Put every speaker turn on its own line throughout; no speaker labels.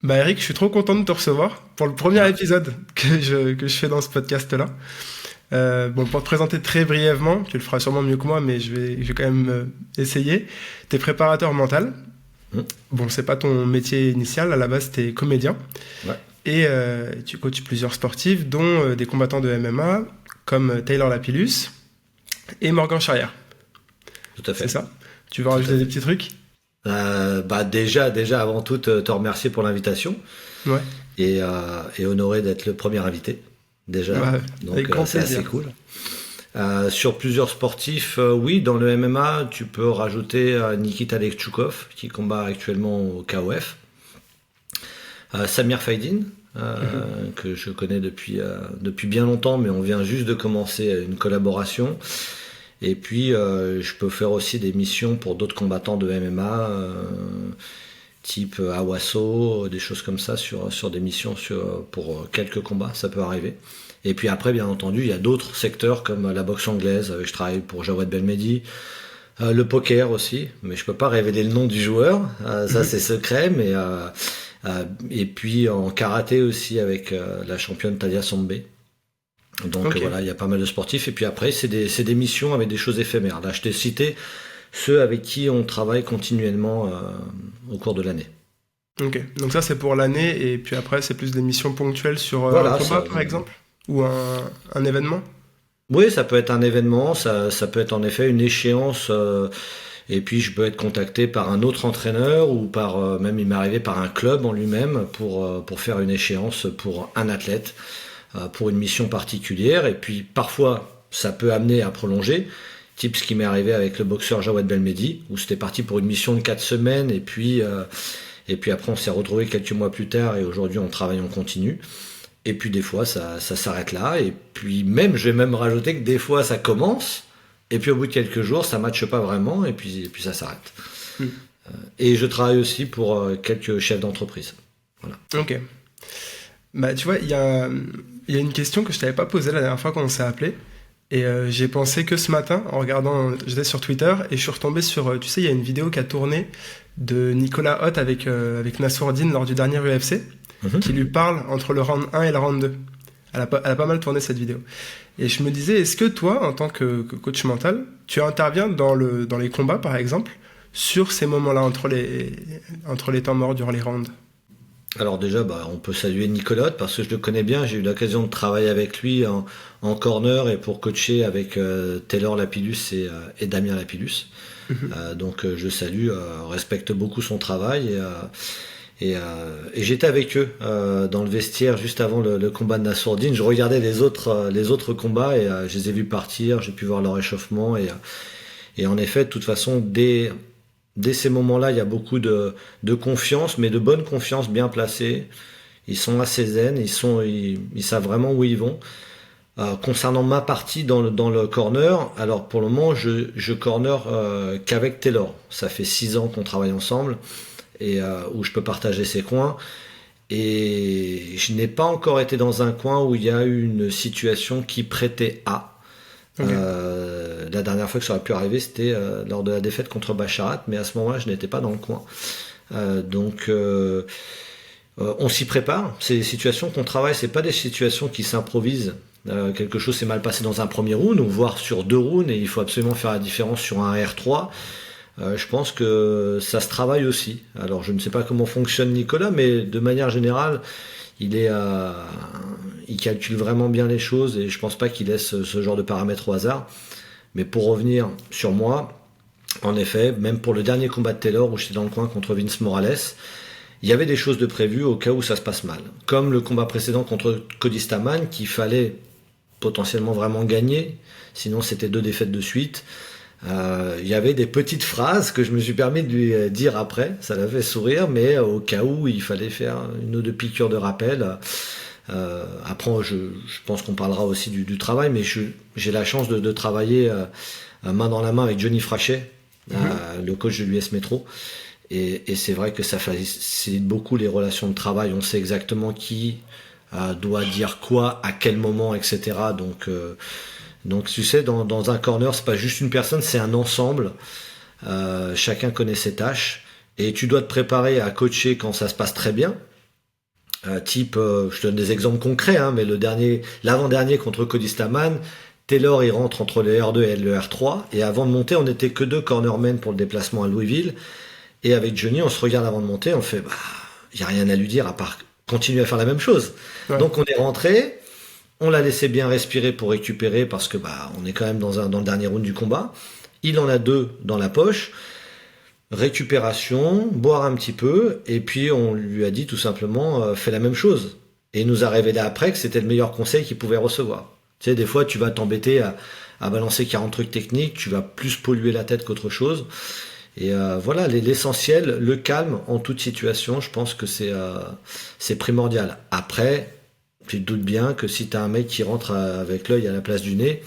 Bah Eric, je suis trop content de te recevoir pour le premier épisode que je fais dans ce podcast-là. Bon, pour te présenter très brièvement, tu le feras sûrement mieux que moi, mais je vais quand même essayer. T'es préparateur mental.
Hmm.
Bon, c'est pas ton métier initial, à la base t'es comédien.
Ouais,
Et tu coaches plusieurs sportifs, dont des combattants de MMA, comme Taylor Lapillus et Morgan Charrière.
tout à
C'est
fait.
ça? Tu veux
Tout à
rajouter des
fait.
petits trucs?
Déjà, avant tout, te remercier pour l'invitation
Ouais.
et honoré d'être le premier invité, déjà.
Bah, avec
Donc,
grand
c'est assez
plaisir.
cool. Sur plusieurs sportifs, oui, dans le MMA, tu peux rajouter Nikita Lekchukov, qui combat actuellement au KOF. Samir Faidin,
Mhm.
que je connais depuis bien longtemps, mais on vient juste de commencer une collaboration. Et puis, je peux faire aussi des missions pour d'autres combattants de MMA, type Awaso, des choses comme ça, sur des missions pour quelques combats, ça peut arriver. Et puis après, bien entendu, il y a d'autres secteurs comme la boxe anglaise, je travaille pour Jawed Belmedi, le poker aussi, mais je peux pas révéler le nom du joueur, ça
Mhm.
c'est secret, et puis en karaté aussi avec la championne Talia Sombe. Donc
Ok.
voilà, il y a pas mal de sportifs. Et puis après, c'est des missions avec des choses éphémères. Là, je t'ai cité ceux avec qui on travaille continuellement au cours de l'année.
Ok, donc ça c'est pour l'année, et puis après c'est plus des missions ponctuelles sur un
Voilà,
combat
ça.
par exemple, ou un événement.
Oui, ça peut être un événement, ça peut être en effet une échéance. Et puis je peux être contacté par un autre entraîneur ou même il m'est arrivé par un club en lui-même pour faire une échéance pour un athlète, pour une mission particulière. Et puis parfois ça peut amener à prolonger. Type ce qui m'est arrivé avec le boxeur Jawed Belmedi, où c'était parti pour une mission de 4 semaines et puis après on s'est retrouvé quelques mois plus tard et aujourd'hui on travaille en continu. Et puis des fois ça s'arrête là. Et puis même, je vais même rajouter que des fois ça commence. Et puis au bout de quelques jours ça matche pas vraiment. Et puis ça s'arrête.
Hmm.
Et je travaille aussi pour quelques chefs d'entreprise. Voilà.
Ok. Bah tu vois, il y a une question que je t'avais pas posée la dernière fois qu'on s'est appelé, et j'ai pensé que ce matin en regardant, j'étais sur Twitter et je suis retombé sur, tu sais, il y a une vidéo qui a tourné de Nicolas Hoth avec Nassourdine lors du dernier UFC,
Mhm.
qui lui parle entre le round 1 et le round 2. Elle a pas mal tourné cette vidéo. Et je me disais, est-ce que toi, en tant que coach mental, tu interviens dans les combats, par exemple, sur ces moments-là, entre les temps morts durant les rounds?
Alors déjà, on peut saluer Nicolas parce que je le connais bien. J'ai eu l'occasion de travailler avec lui en corner et pour coacher avec Taylor Lapillus et Damien Lapillus.
Mhm.
Donc je salue, respecte beaucoup son travail et j'étais avec eux dans le vestiaire juste avant le combat de Nassourdine. Je regardais les autres combats et je les ai vus partir. J'ai pu voir leur échauffement et en effet, de toute façon, dès ces moments-là, il y a beaucoup de confiance, mais de bonne confiance bien placée. Ils sont assez zen, ils savent vraiment où ils vont. Concernant ma partie dans le corner, alors pour le moment, je corner qu'avec Taylor. Ça fait 6 ans qu'on travaille ensemble et où je peux partager ses coins. Et je n'ai pas encore été dans un coin où il y a eu une situation qui prêtait à.
Ok.
La dernière fois que ça aurait pu arriver, c'était lors de la défaite contre Bacharat, mais à ce moment-là, je n'étais pas dans le coin. Donc, on s'y prépare. C'est des situations qu'on travaille, c'est pas des situations qui s'improvisent. Quelque chose s'est mal passé dans un premier round, ou voire sur 2 rounds, et il faut absolument faire la différence sur un R3. Je pense que ça se travaille aussi. Alors, je ne sais pas comment fonctionne Nicolas, mais de manière générale, il est, euh, il calcule vraiment bien les choses, et je pense pas qu'il laisse ce genre de paramètres au hasard. Mais pour revenir sur moi, en effet, même pour le dernier combat de Taylor où j'étais dans le coin contre Vince Morales, il y avait des choses de prévues au cas où ça se passe mal. Comme le combat précédent contre Cody Stamann, qu'il fallait potentiellement vraiment gagner, sinon c'était 2 défaites de suite. Il y avait des petites phrases que je me suis permis de lui dire après, ça l'a fait sourire, mais au cas où il fallait faire une ou deux piqûres de rappel. Après, je pense qu'on parlera aussi du travail, mais j'ai la chance de travailler main dans la main avec Johnny Frachet,
Mhm.
le coach de l'US Métro. Et c'est vrai que ça facilite beaucoup les relations de travail. On sait exactement qui doit dire quoi, à quel moment, etc. Donc tu sais, dans un corner, c'est pas juste une personne, c'est un ensemble. Chacun connaît ses tâches. Et tu dois te préparer à coacher quand ça se passe très bien. Je te donne des exemples concrets, hein, mais l'avant-dernier contre Cody Stamann, Taylor il rentre entre le R2 et le R3, et avant de monter, on n'était que 2 cornermen pour le déplacement à Louisville, et avec Johnny, on se regarde avant de monter, on fait, il n'y a rien à lui dire à part continuer à faire la même chose. Ouais. Donc on est rentré, on l'a laissé bien respirer pour récupérer, parce que on est quand même dans le dernier round du combat. Il en a 2 dans la poche. Récupération, boire un petit peu, et puis on lui a dit tout simplement, fais la même chose. Et il nous a révélé après que c'était le meilleur conseil qu'il pouvait recevoir. Tu sais, des fois, tu vas t'embêter à balancer 40 trucs techniques, tu vas plus polluer la tête qu'autre chose. Et voilà, l'essentiel, le calme en toute situation, je pense que c'est primordial. Après, tu te doutes bien que si tu as un mec qui rentre avec l'œil à la place du nez,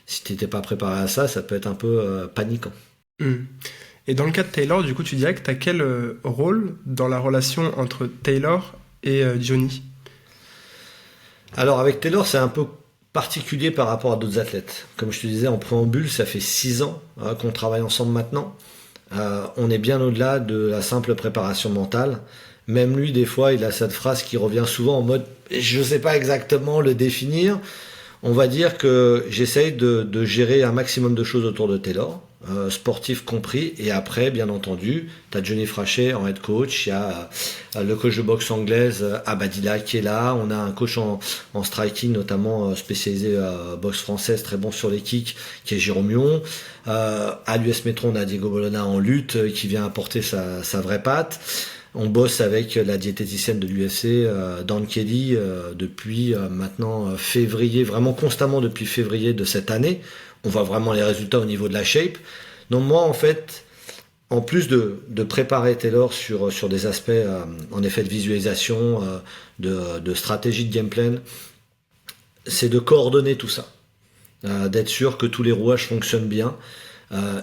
si tu n'étais pas préparé à ça, ça peut être un peu paniquant.
Et dans le cas de Taylor, du coup, tu dirais que tu as quel rôle dans la relation entre Taylor et Johnny ?
Alors avec Taylor, c'est un peu particulier par rapport à d'autres athlètes. Comme je te disais en préambule, ça fait 6 ans qu'on travaille ensemble maintenant. On est bien au-delà de la simple préparation mentale. Même lui, des fois, il a cette phrase qui revient souvent en mode « je ne sais pas exactement le définir ». On va dire que j'essaye de gérer un maximum de choses autour de Taylor, sportif compris, et après, bien entendu, tu as Johnny Frachet en head coach, il y a le coach de boxe anglaise, Abadila, qui est là, on a un coach en striking, notamment spécialisé boxe française, très bon sur les kicks, qui est Jérôme Mion. À l'US Métro, on a Diego Bologna en lutte, qui vient apporter sa vraie patte. On bosse avec la diététicienne de l'UFC, Dan Kelly, depuis maintenant février, vraiment constamment depuis février de cette année. On voit vraiment les résultats au niveau de la shape. Donc moi, en fait, en plus de préparer Taylor sur des aspects, en effet, de visualisation, de stratégie de game plan, c'est de coordonner tout ça. D'être sûr que tous les rouages fonctionnent bien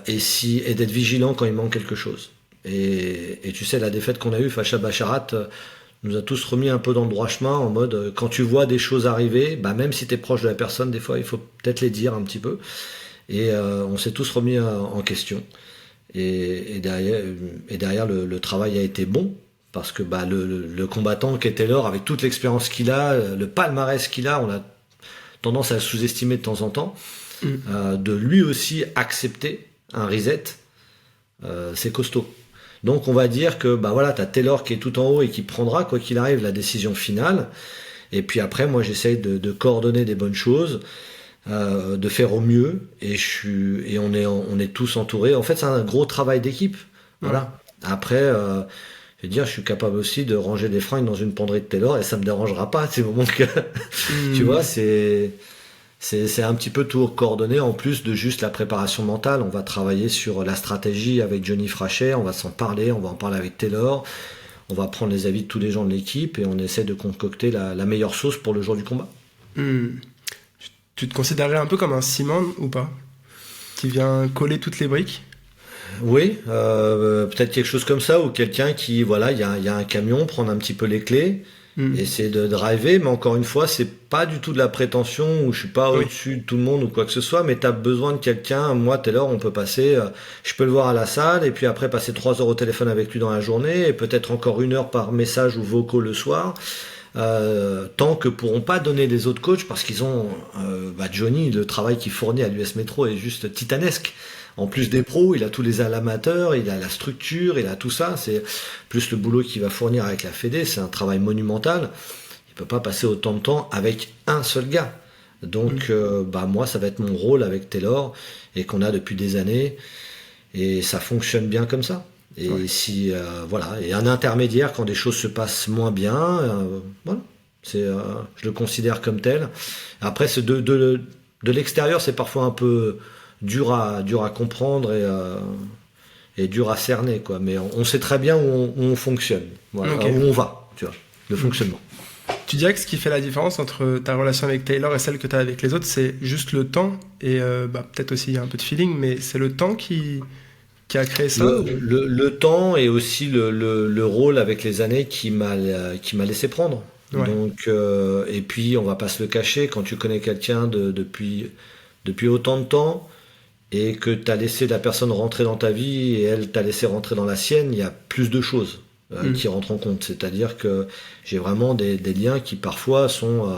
et d'être vigilant quand il manque quelque chose. Et tu sais, la défaite qu'on a eue face à Basharat nous a tous remis un peu dans le droit chemin, en mode quand tu vois des choses arriver, même si tu es proche de la personne, des fois il faut peut-être les dire un petit peu. Et on s'est tous remis en question. Et derrière le travail a été bon, parce que le combattant qui est Taylor, avec toute l'expérience qu'il a, le palmarès qu'il a, on a tendance à le sous-estimer de temps en temps, de lui aussi accepter un reset, c'est costaud. Donc on va dire que t'as Taylor qui est tout en haut et qui prendra, quoi qu'il arrive, la décision finale. Et puis après, moi j'essaye de coordonner des bonnes choses, de faire au mieux, et on est tous entourés. En fait, c'est un gros travail d'équipe. Voilà. Après, je veux dire, je suis capable aussi de ranger des fringues dans une penderie de Taylor et ça me dérangera pas. C'est le moment que tu vois, c'est un petit peu tout coordonné, en plus de juste la préparation mentale. On va travailler sur la stratégie avec Johnny Frachet, on va s'en parler, on va en parler avec Taylor, on va prendre les avis de tous les gens de l'équipe et on essaie de concocter la meilleure sauce pour le jour du combat.
Tu te considérerais un peu comme un ciment ou pas, qui vient coller toutes les briques?
Oui, peut-être quelque chose comme ça, ou quelqu'un qui, il y a un camion, prendre un petit peu les clés, essayer de driver, mais encore une fois, c'est pas du tout de la prétention, où je suis pas au-dessus de tout le monde ou quoi que ce soit, mais t'as besoin de quelqu'un. Moi, Taylor, on peut passer, je peux le voir à la salle, et puis après passer 3 heures au téléphone avec lui dans la journée, et peut-être encore 1 heure par message ou vocaux le soir, tant que pourront pas donner les autres coachs, parce qu'ils ont, Johnny, le travail qu'il fournit à l'US Métro est juste titanesque. En plus des pros, il a tous les amateurs, il a la structure, il a tout ça. C'est plus le boulot qu'il va fournir avec la Fédé, c'est un travail monumental. Il peut pas passer autant de temps avec un seul gars. Donc, moi, ça va être mon rôle avec Taylor, et qu'on a depuis des années, et ça fonctionne bien comme ça. Et si, et un intermédiaire quand des choses se passent moins bien, je le considère comme tel. Après, c'est de l'extérieur, c'est parfois un peu dur à comprendre et dur à cerner, quoi. Mais on sait très bien où on fonctionne, où on va, tu vois, le fonctionnement.
Tu dirais que ce qui fait la différence entre ta relation avec Taylor et celle que tu as avec les autres, c'est juste le temps et peut-être aussi un peu de feeling, mais c'est le temps qui a créé ça?
Le temps et aussi le rôle avec les années qui m'a laissé prendre. Ouais. Donc, et puis on va pas se le cacher, quand tu connais quelqu'un depuis autant de temps, et que tu as laissé la personne rentrer dans ta vie et elle t'a laissé rentrer dans la sienne, il y a plus de choses. qui rentrent en compte. C'est-à-dire que j'ai vraiment des liens qui parfois sont...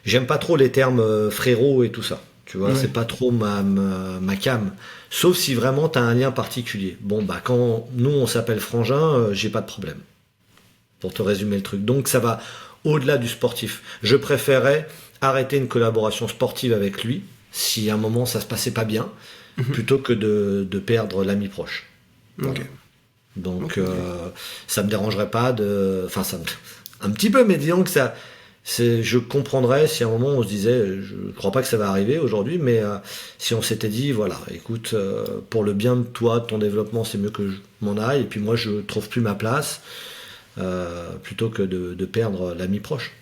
j'aime pas trop les termes frérot et tout ça. Tu vois, c'est pas trop ma cam. Sauf si vraiment tu as un lien particulier. Bon, bah quand nous on s'appelle frangin, j'ai pas de problème. Pour te résumer le truc. Donc ça va au-delà du sportif. Je préférais arrêter une collaboration sportive avec lui, si à un moment ça se passait pas bien, plutôt que de perdre l'ami proche. Voilà.
Ok.
Donc ça me dérangerait pas de... Enfin, un petit peu, mais disons que ça... Je comprendrais si à un moment on se disait, je crois pas que ça va arriver aujourd'hui, mais si on s'était dit, voilà, écoute, pour le bien de toi, de ton développement, c'est mieux que je m'en aille, et puis moi je trouve plus ma place, plutôt que de perdre l'ami proche.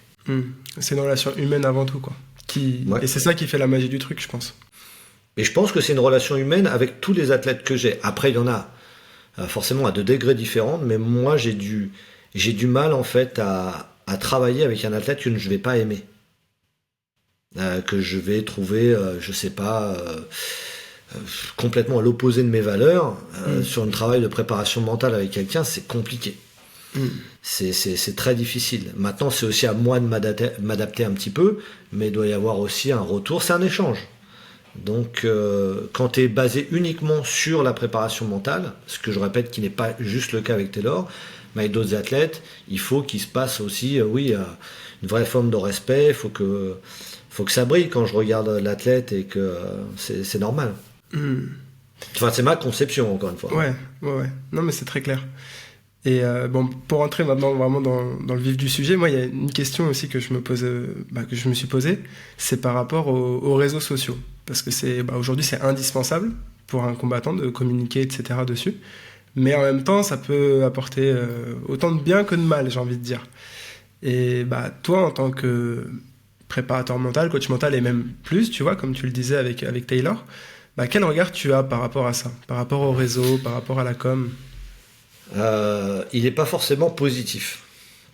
C'est une relation humaine avant tout, quoi. Et c'est ça qui fait la magie du truc, je pense.
Et je pense que c'est une relation humaine avec tous les athlètes que j'ai. Après, il y en a forcément à 2 degrés différents, mais moi j'ai du mal en fait à travailler avec un athlète que je ne vais pas aimer, que je vais trouver, je sais pas, complètement à l'opposé de mes valeurs. Sur un travail de préparation mentale avec quelqu'un, c'est compliqué. C'est très difficile. Maintenant, c'est aussi à moi de m'adapter un petit peu, mais il doit y avoir aussi un retour, c'est un échange. Donc, quand tu es basé uniquement sur la préparation mentale, ce que je répète qui n'est pas juste le cas avec Taylor, mais avec d'autres athlètes, il faut qu'il se passe aussi, une vraie forme de respect. Il faut que ça brille quand je regarde l'athlète et que c'est normal. Enfin, c'est ma conception, encore une fois.
Ouais. Non, mais c'est très clair. Et pour entrer maintenant vraiment dans le vif du sujet, moi, il y a une question aussi que je me suis posée, c'est par rapport aux réseaux sociaux. Parce que aujourd'hui, c'est indispensable pour un combattant de communiquer, etc. dessus. Mais en même temps, ça peut apporter autant de bien que de mal, j'ai envie de dire. Et toi, en tant que préparateur mental, coach mental et même plus, tu vois, comme tu le disais avec Taylor, quel regard tu as par rapport à ça, par rapport au réseau, par rapport à la com?
Il n'est pas forcément positif.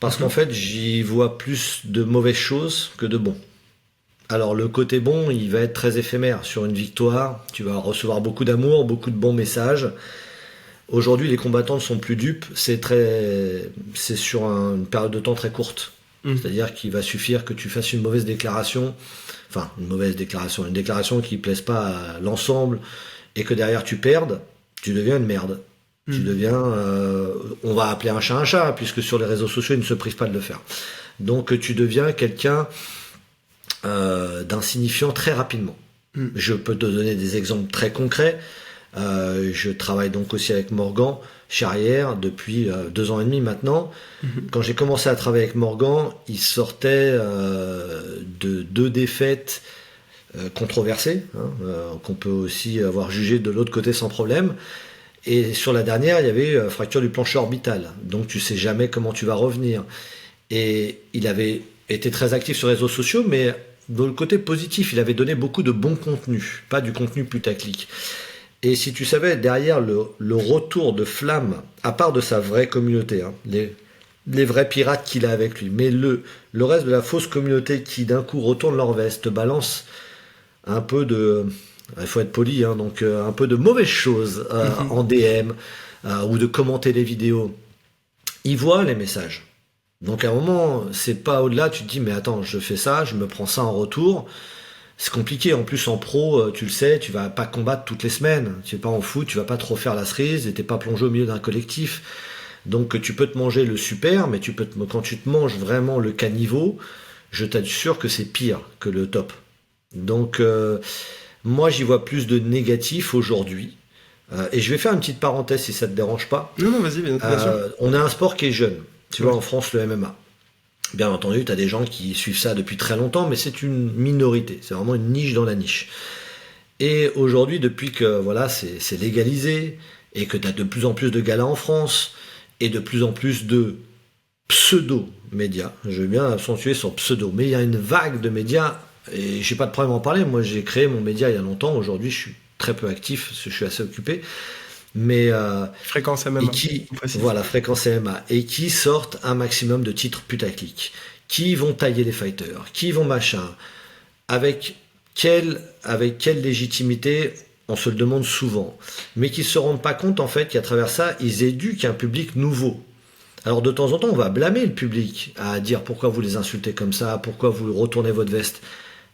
Parce qu'en fait, j'y vois plus de mauvaises choses que de bons. Alors, le côté bon, il va être très éphémère. Sur une victoire, tu vas recevoir beaucoup d'amour, beaucoup de bons messages. Aujourd'hui, les combattants ne sont plus dupes, c'est sur une période de temps très courte. C'est-à-dire qu'il va suffire que tu fasses une déclaration qui ne plaise pas à l'ensemble, et que derrière tu perdes, tu deviens une merde. Tu deviens, on va appeler un chat, puisque sur les réseaux sociaux, ils ne se privent pas de le faire. Donc tu deviens quelqu'un d'insignifiant très rapidement. Je peux te donner des exemples très concrets. Je travaille donc aussi avec Morgan Charrière depuis 2 ans et demi maintenant. Quand j'ai commencé à travailler avec Morgan, il sortait de 2 défaites controversées, qu'on peut aussi avoir jugées de l'autre côté sans problème. Et sur la dernière, il y avait fracture du plancher orbital. Donc tu sais jamais comment tu vas revenir. Et il avait été très actif sur les réseaux sociaux, mais de le côté positif, il avait donné beaucoup de bon contenu, pas du contenu putaclic. Et si tu savais, derrière le retour de flamme, à part de sa vraie communauté, les vrais pirates qu'il a avec lui, mais le reste de la fausse communauté qui d'un coup retourne leur veste, balance un peu de... Il faut être poli, donc un peu de mauvaises choses en DM, ou de commenter les vidéos. Ils voient les messages. Donc à un moment, c'est pas au-delà, tu te dis, mais attends, je fais ça, je me prends ça en retour. C'est compliqué, en plus en pro, tu le sais, tu vas pas combattre toutes les semaines, tu es pas en foot, tu vas pas trop faire la cerise, et t'es pas plongé au milieu d'un collectif, donc tu peux te manger le super, mais quand tu te manges vraiment le caniveau, je t'assure que c'est pire que le top. Donc moi j'y vois plus de négatif aujourd'hui, et je vais faire une petite parenthèse si ça te dérange pas.
Non, vas-y, bien sûr.
On a un sport qui est jeune, tu vois, en France, le MMA. Bien entendu, tu as des gens qui suivent ça depuis très longtemps, mais c'est une minorité. C'est vraiment une niche dans la niche. Et aujourd'hui, depuis que c'est légalisé et que tu as de plus en plus de galas en France et de plus en plus de pseudo-médias, je vais bien accentuer sur pseudo, mais il y a une vague de médias et j'ai pas de problème à en parler. Moi, j'ai créé mon média il y a longtemps. Aujourd'hui, je suis très peu actif parce que je suis assez occupé. Mais
Fréquence MMA.
Fréquence MMA, et qui sortent un maximum de titres putaclic, qui vont tailler les fighters, qui vont machin, avec quelle légitimité, on se le demande souvent, mais qui se rendent pas compte en fait qu'à travers ça, ils éduquent un public nouveau. Alors de temps en temps, on va blâmer le public à dire pourquoi vous les insultez comme ça, pourquoi vous retournez votre veste.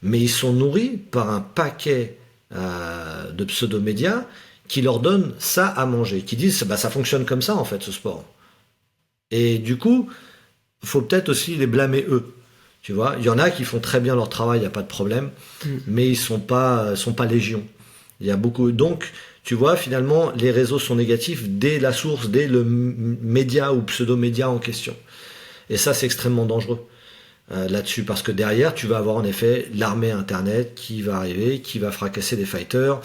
Mais ils sont nourris par un paquet de pseudo-médias qui leur donnent ça à manger, qui disent bah ça fonctionne comme ça en fait ce sport. Et du coup, faut peut-être aussi les blâmer eux. Tu vois, il y en a qui font très bien leur travail, il n'y a pas de problème, mais ils sont pas légion. Il y a beaucoup. Donc, tu vois, finalement, les réseaux sont négatifs dès la source, dès le média ou pseudo-média en question. Et ça, c'est extrêmement dangereux là-dessus, parce que derrière, tu vas avoir en effet l'armée Internet qui va arriver, qui va fracasser des fighters.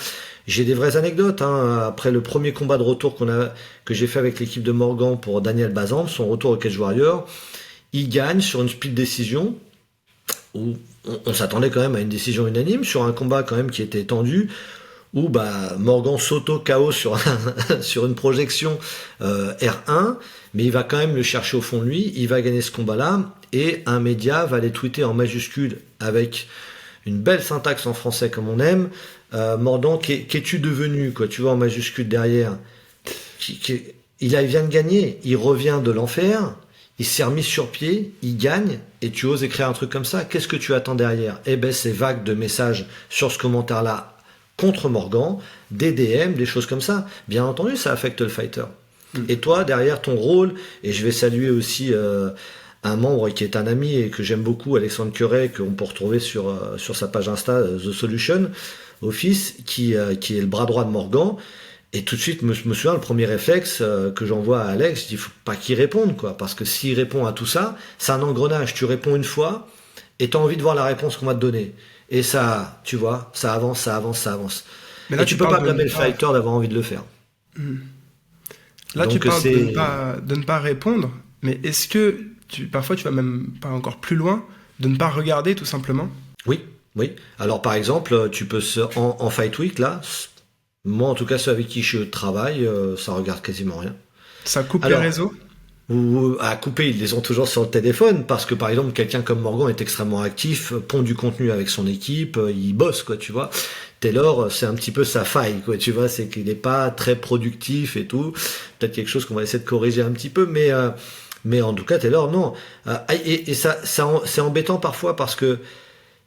J'ai des vraies anecdotes. Après le premier combat de retour que j'ai fait avec l'équipe de Morgan pour Daniel Bazan, son retour au Cage Warrior, il gagne sur une split décision où on s'attendait quand même à une décision unanime sur un combat quand même qui était tendu, où Morgan s'auto-KO sur une projection R1, mais il va quand même le chercher au fond de lui, il va gagner ce combat-là, et un média va les tweeter en majuscule avec une belle syntaxe en français comme on aime. Morgan, qu'es-tu devenu, quoi, tu vois, en majuscule derrière. Il vient de gagner, il revient de l'enfer, il s'est remis sur pied, il gagne, et tu oses écrire un truc comme ça. Qu'est-ce que tu attends derrière? Eh ben, c'est vague de messages sur ce commentaire-là contre Morgan, des DM, des choses comme ça. Bien entendu, ça affecte le fighter. Et toi, derrière ton rôle, et je vais saluer aussi un membre qui est un ami et que j'aime beaucoup, Alexandre Curet, qu'on peut retrouver sur sa page Insta, The Solution Office, qui est le bras droit de Morgan. Et tout de suite, me souviens, le premier réflexe que j'envoie à Alex, je dis, faut pas qu'il réponde, quoi, parce que s'il répond à tout ça, c'est un engrenage. Tu réponds une fois, et t'as envie de voir la réponse qu'on va te donner. Et ça, tu vois, ça avance, ça avance, ça avance. Mais là, et tu peux pas blâmer le fighter d'avoir envie de le faire.
Là, donc, tu parles de ne pas répondre, mais est-ce que parfois tu vas même pas encore plus loin, de ne pas regarder tout simplement?
Oui. Alors par exemple, tu peux en Fight Week, là, moi en tout cas ceux avec qui je travaille, ça regarde quasiment rien.
Ça coupe les réseaux?
À couper, ils les ont toujours sur le téléphone, parce que par exemple quelqu'un comme Morgan est extrêmement actif, pond du contenu avec son équipe, il bosse, quoi, tu vois. Taylor, c'est un petit peu sa faille, quoi, tu vois, c'est qu'il n'est pas très productif et tout. Peut-être quelque chose qu'on va essayer de corriger un petit peu, mais en tout cas Taylor, non. Et ça c'est embêtant parfois, parce que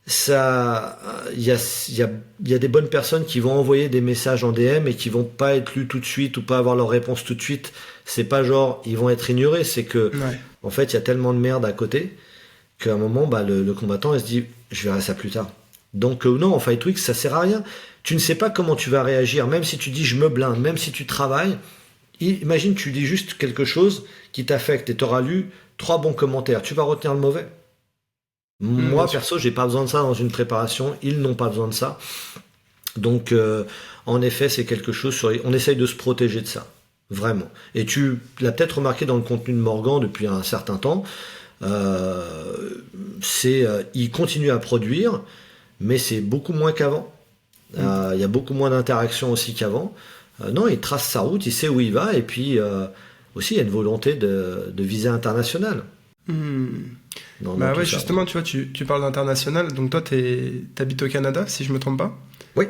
ça, il y a des bonnes personnes qui vont envoyer des messages en DM et qui vont pas être lus tout de suite ou pas avoir leur réponse tout de suite. C'est pas genre ils vont être ignorés, c'est que en fait il y a tellement de merde à côté qu'à un moment le combattant il se dit je verrai ça plus tard. Donc non, en Fight Week ça sert à rien. Tu ne sais pas comment tu vas réagir, même si tu dis je me blinde, même si tu travailles. Imagine tu dis juste quelque chose qui t'affecte et tu auras lu 3 bons commentaires. Tu vas retenir le mauvais? Moi, perso, j'ai pas besoin de ça dans une préparation. Ils n'ont pas besoin de ça. Donc, en effet, c'est quelque chose on essaye de se protéger de ça. Vraiment. Et tu l'as peut-être remarqué dans le contenu de Morgan depuis un certain temps. Il continue à produire, mais c'est beaucoup moins qu'avant. Il y a beaucoup moins d'interactions aussi qu'avant. Non, il trace sa route, il sait où il va. Et puis, aussi, il y a une volonté de visée internationale.
Ouais, justement, tu vois, tu parles d'international, donc toi, t'habites au Canada, si je me trompe pas?
Oui.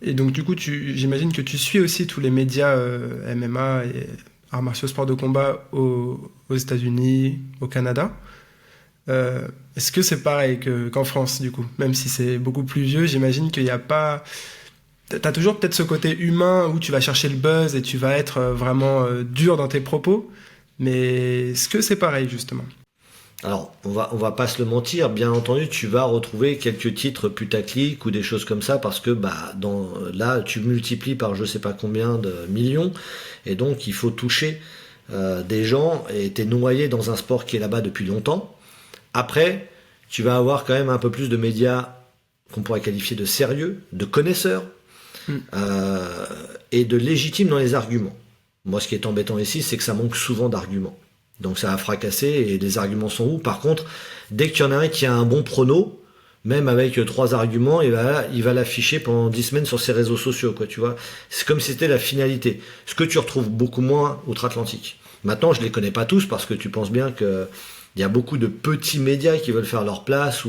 Et donc, du coup, j'imagine que tu suis aussi tous les médias MMA et arts martiaux, sport de combat aux États-Unis, au Canada. Est-ce que c'est pareil qu'en France, du coup? Même si c'est beaucoup plus vieux, j'imagine qu'il n'y a pas... T'as toujours peut-être ce côté humain où tu vas chercher le buzz et tu vas être vraiment dur dans tes propos, mais est-ce que c'est pareil, justement?
Alors, on va pas se le mentir, bien entendu, tu vas retrouver quelques titres putaclic ou des choses comme ça, parce que là, tu multiplies par je sais pas combien de millions, et donc il faut toucher des gens, et t'es noyé dans un sport qui est là-bas depuis longtemps. Après, tu vas avoir quand même un peu plus de médias qu'on pourrait qualifier de sérieux, de connaisseurs, et de légitimes dans les arguments. Moi, ce qui est embêtant ici, c'est que ça manque souvent d'arguments. Donc ça a fracassé et les arguments sont où? Par contre, dès qu'il y en a un qui a un bon prono, même avec 3 arguments, il va l'afficher pendant 10 semaines sur ses réseaux sociaux, quoi, tu vois. C'est comme si c'était la finalité. Ce que tu retrouves beaucoup moins outre-Atlantique. Maintenant, je les connais pas tous, parce que tu penses bien que il y a beaucoup de petits médias qui veulent faire leur place,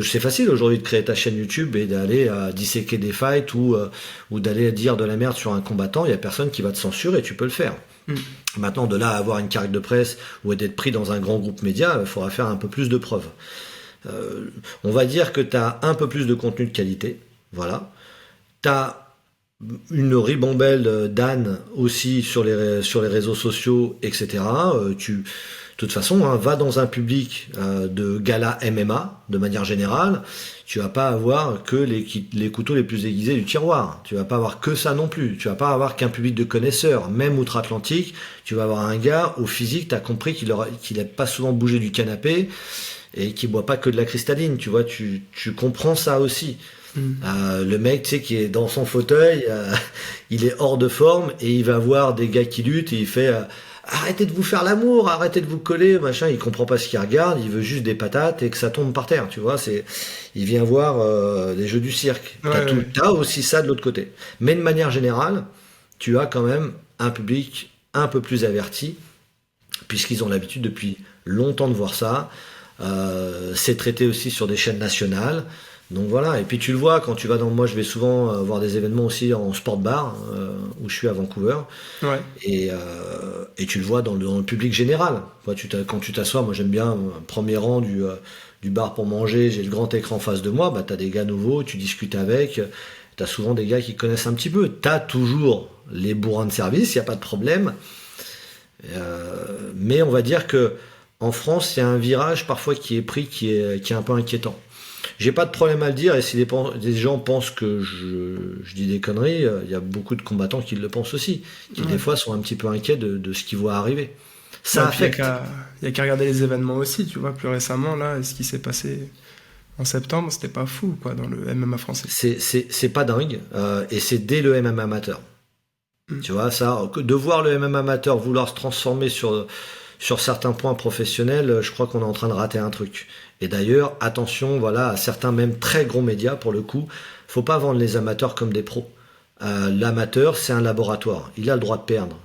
c'est facile aujourd'hui de créer ta chaîne YouTube et d'aller disséquer des fights ou d'aller dire de la merde sur un combattant. Il y a personne qui va te censurer, tu peux le faire. Maintenant, de là à avoir une carte de presse ou d'être pris dans un grand groupe média, il faudra faire un peu plus de preuves. On va dire que tu as un peu plus de contenu de qualité. Voilà. Tu as une ribambelle d'âne aussi sur les réseaux sociaux, etc. De toute façon, va dans un public de gala MMA, de manière générale, tu vas pas avoir que les couteaux les plus aiguisés du tiroir. Tu vas pas avoir que ça non plus. Tu vas pas avoir qu'un public de connaisseurs, même outre-Atlantique. Tu vas avoir un gars au physique, tu as compris qu'il n'a pas souvent bougé du canapé et qui boit pas que de la cristalline. Tu vois, tu comprends ça aussi. Le mec, tu sais, qui est dans son fauteuil, il est hors de forme et il va voir des gars qui luttent et il fait arrêtez de vous faire l'amour, arrêtez de vous coller, machin. Il comprend pas ce qu'il regarde, il veut juste des patates et que ça tombe par terre, tu vois. Il vient voir des jeux du cirque. T'as aussi ça de l'autre côté. Mais de manière générale, tu as quand même un public un peu plus averti, puisqu'ils ont l'habitude depuis longtemps de voir ça. C'est traité aussi sur des chaînes nationales. Donc voilà, et puis tu le vois quand tu vas moi je vais souvent voir des événements aussi en sport bar où je suis à Vancouver, et tu le vois dans le public général. Quand tu t'assois, moi j'aime bien premier rang du bar pour manger, j'ai le grand écran en face de moi, t'as des gars nouveaux, tu discutes avec, t'as souvent des gars qui connaissent un petit peu, t'as toujours les bourrins de service, y a pas de problème, mais on va dire que en France il y a un virage parfois qui est pris qui est un peu inquiétant. J'ai pas de problème à le dire, et si des gens pensent que je dis des conneries, il y a beaucoup de combattants qui le pensent aussi, qui des fois sont un petit peu inquiets de ce qui va arriver. Ça affecte.
Il y a qu'à regarder les événements aussi, tu vois, plus récemment, là, ce qui s'est passé en septembre, c'était pas fou, quoi, dans le MMA français.
C'est pas dingue, et c'est dès le MMA amateur. Tu vois, ça, de voir le MMA amateur vouloir se transformer sur certains points professionnels, je crois qu'on est en train de rater un truc. Et d'ailleurs, attention, voilà, à certains même très gros médias, pour le coup, faut pas vendre les amateurs comme des pros. L'amateur, c'est un laboratoire. Il a le droit de perdre.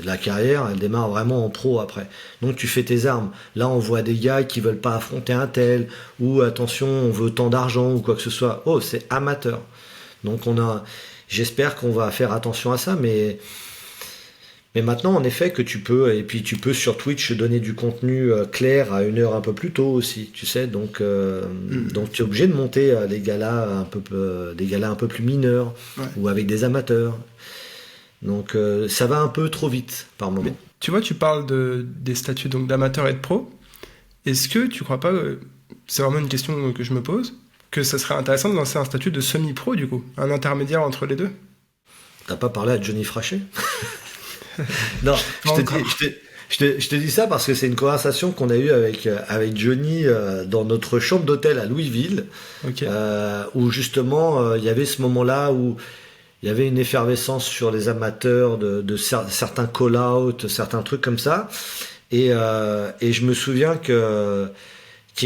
La carrière, elle démarre vraiment en pro après. Donc tu fais tes armes. Là, on voit des gars qui veulent pas affronter un tel, ou attention, on veut tant d'argent, ou quoi que ce soit. Oh, c'est amateur. Donc j'espère qu'on va faire attention à ça, mais maintenant, en effet, que tu peux sur Twitch donner du contenu clair à une heure un peu plus tôt aussi, tu sais, donc tu es obligé de monter des galas un peu plus mineurs, ou avec des amateurs. Donc ça va un peu trop vite par moment. Mais,
tu vois, tu parles des statuts donc d'amateurs et de pro. Est-ce que tu crois pas, c'est vraiment une question que je me pose, que ça serait intéressant de lancer un statut de semi-pro du coup, un intermédiaire entre les deux?
T'as pas parlé à Johnny Frachet? Non, je te dis ça parce que c'est une conversation qu'on a eue avec Johnny dans notre chambre d'hôtel à Louisville, où justement il y avait ce moment-là où il y avait une effervescence sur les amateurs de certains call-out, certains trucs comme ça, et je me souviens qu'il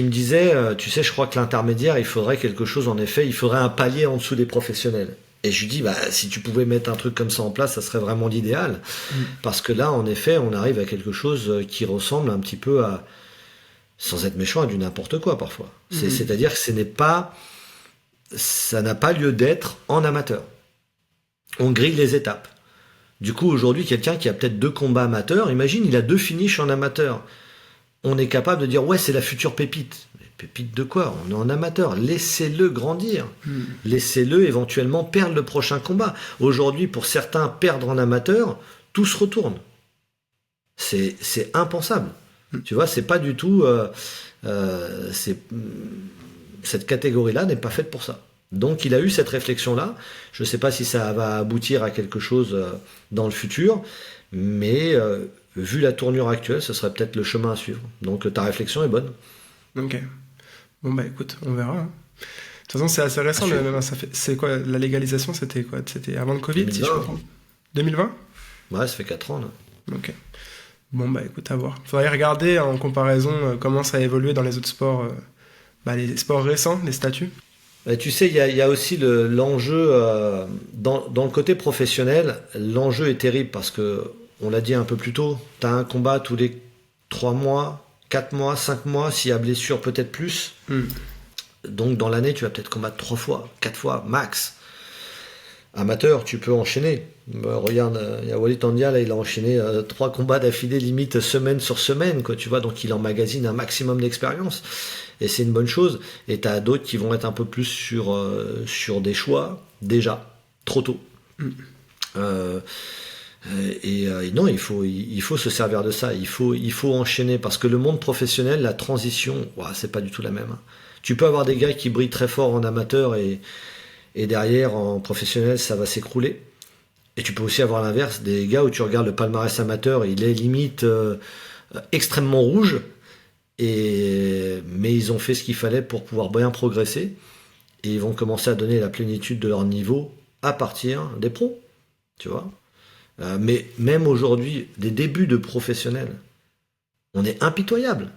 me disait, tu sais, je crois que l'intermédiaire, il faudrait quelque chose, en effet, il faudrait un palier en dessous des professionnels. Et je lui dis, si tu pouvais mettre un truc comme ça en place, ça serait vraiment l'idéal. Parce que là, en effet, on arrive à quelque chose qui ressemble un petit peu à, sans être méchant, à du n'importe quoi parfois. C'est-à-dire que ça n'a pas lieu d'être en amateur. On grille les étapes. Du coup, aujourd'hui, quelqu'un qui a peut-être 2 combats amateurs, imagine, il a 2 finishes en amateur. On est capable de dire, ouais, c'est la future pépite. Pépite de quoi? On est en amateur. Laissez-le grandir. Laissez-le éventuellement perdre le prochain combat. Aujourd'hui, pour certains, perdre en amateur, tout se retourne. C'est impensable. Tu vois, c'est pas du tout... cette catégorie-là n'est pas faite pour ça. Donc, il a eu cette réflexion-là. Je ne sais pas si ça va aboutir à quelque chose dans le futur, mais vu la tournure actuelle, ce serait peut-être le chemin à suivre. Donc, ta réflexion est bonne.
Ok. Bon écoute, on verra. De toute façon, c'est assez récent le MMA. C'est quoi, la légalisation, c'était quoi? C'était avant le Covid, 2020. Si je comprends. 2020?
Ouais, ça fait 4 ans là.
Ok. Bon écoute, à voir. Faudrait regarder en comparaison comment ça a évolué dans les autres sports, les sports récents, les statuts.
Tu sais, il y a aussi l'enjeu dans le côté professionnel. L'enjeu est terrible parce que, on l'a dit un peu plus tôt, tu as un combat tous les 3 mois, 4 mois, 5 mois, s'il y a blessure, peut-être plus. Donc dans l'année, tu vas peut-être combattre 3 fois, 4 fois, max. Amateur, tu peux enchaîner. Regarde, il y a Walid Tandia, là, il a enchaîné 3 combats d'affilée, limite semaine sur semaine, quoi, tu vois, donc il emmagasine un maximum d'expérience. Et c'est une bonne chose. Et tu as d'autres qui vont être un peu plus sur des choix, déjà, trop tôt. Euh, et non, il faut se servir de ça. Il faut enchaîner, parce que le monde professionnel, la transition, ouah, c'est pas du tout la même. Tu peux avoir des gars qui brillent très fort en amateur et derrière, en professionnel, ça va s'écrouler. Et tu peux aussi avoir l'inverse, des gars où tu regardes le palmarès amateur, il est limite extrêmement rouge, mais ils ont fait ce qu'il fallait pour pouvoir bien progresser, et ils vont commencer à donner la plénitude de leur niveau à partir des pros, tu vois. Mais même aujourd'hui, des débuts de professionnels, on est impitoyable.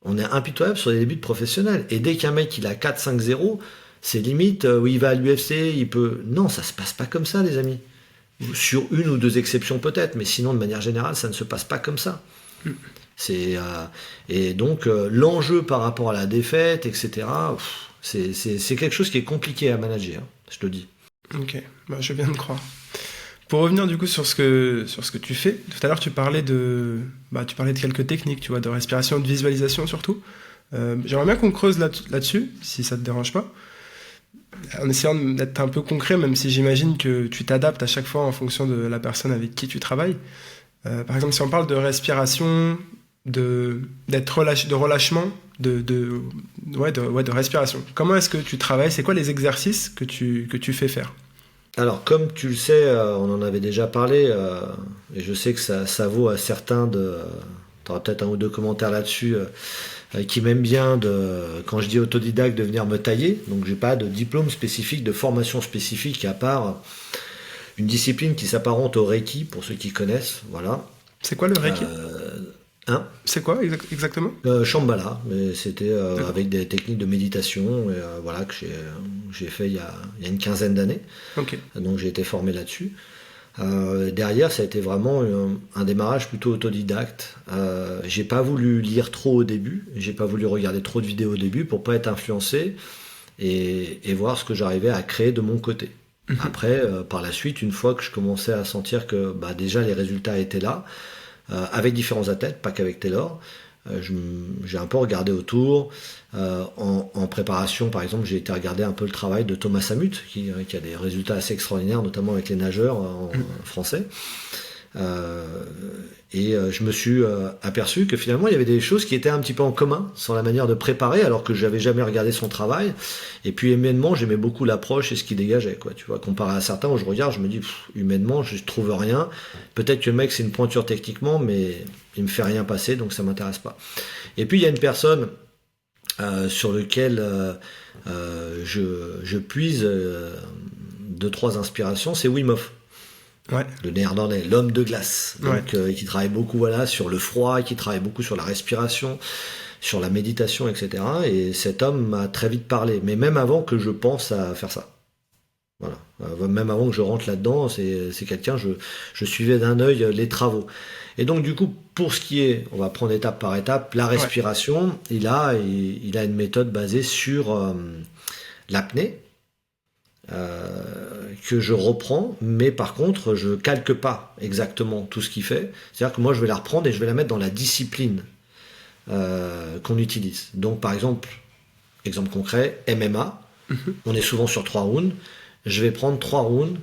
On est impitoyable sur les débuts de professionnels. Et dès qu'un mec il a 4-5-0, c'est limite où il va à l'UFC, il peut. Non, ça se passe pas comme ça, les amis. Sur une ou deux exceptions peut-être, mais sinon de manière générale, ça ne se passe pas comme ça. Et donc l'enjeu par rapport à la défaite, etc. C'est quelque chose qui est compliqué à manager, hein, je te dis.
Ok, bah, je viens de croire. Pour revenir du coup sur ce que tu fais, tout à l'heure tu parlais de quelques techniques, tu vois, de respiration, de visualisation surtout. J'aimerais bien qu'on creuse là-dessus, si ça te dérange pas, en essayant d'être un peu concret, même si j'imagine que tu t'adaptes à chaque fois en fonction de la personne avec qui tu travailles. Par exemple, si on parle de respiration, de relâchement, de respiration. Comment est-ce que tu travailles? C'est quoi les exercices que tu fais faire?
Alors, comme tu le sais, on en avait déjà parlé, et je sais que ça vaut à certains tu auras peut-être un ou deux commentaires là-dessus, qui m'aiment bien, quand je dis autodidacte, de venir me tailler. Donc, j'ai pas de diplôme spécifique, de formation spécifique, à part une discipline qui s'apparente au Reiki, pour ceux qui connaissent. Voilà.
C'est quoi le Reiki? C'est quoi exactement?
Shambhala, mais c'était avec des techniques de méditation, voilà, que j'ai fait il y a une quinzaine d'années.
Okay.
Donc j'ai été formé là-dessus. Derrière, ça a été vraiment un démarrage plutôt autodidacte. J'ai pas voulu lire trop au début, j'ai pas voulu regarder trop de vidéos au début pour pas être influencé et voir ce que j'arrivais à créer de mon côté. Après, par la suite, une fois que je commençais à sentir que déjà les résultats étaient là, avec différents athlètes, pas qu'avec Taylor, j'ai un peu regardé autour. En préparation, par exemple, j'ai été regarder un peu le travail de Thomas Samut, qui a des résultats assez extraordinaires, notamment avec les nageurs français. Je me suis aperçu que finalement il y avait des choses qui étaient un petit peu en commun sur la manière de préparer, alors que j'avais jamais regardé son travail. Et puis humainement, j'aimais beaucoup l'approche et ce qu'il dégageait, quoi. Tu vois, comparé à certains où je regarde, je me dis humainement, je trouve rien. Peut-être que le mec c'est une pointure techniquement, mais il me fait rien passer, donc ça m'intéresse pas. Et puis il y a une personne sur lequel je puise 2-3 inspirations, c'est Wim Hof.
Ouais.
Le néerlandais, l'homme de glace, donc qui travaille beaucoup sur le froid, qui travaille beaucoup sur la respiration, sur la méditation, etc. Et cet homme m'a très vite parlé, mais même avant que je pense à faire ça. Voilà. Même avant que je rentre là-dedans, c'est quelqu'un, je suivais d'un œil les travaux. Et donc du coup, pour ce qui est, on va prendre étape par étape, la respiration, il a une méthode basée sur l'apnée, que je reprends, mais par contre je calque pas exactement tout ce qu'il fait. C'est-à-dire que moi je vais la reprendre et je vais la mettre dans la discipline qu'on utilise. Donc par exemple concret, MMA, on est souvent sur 3 rounds, je vais prendre 3 rounds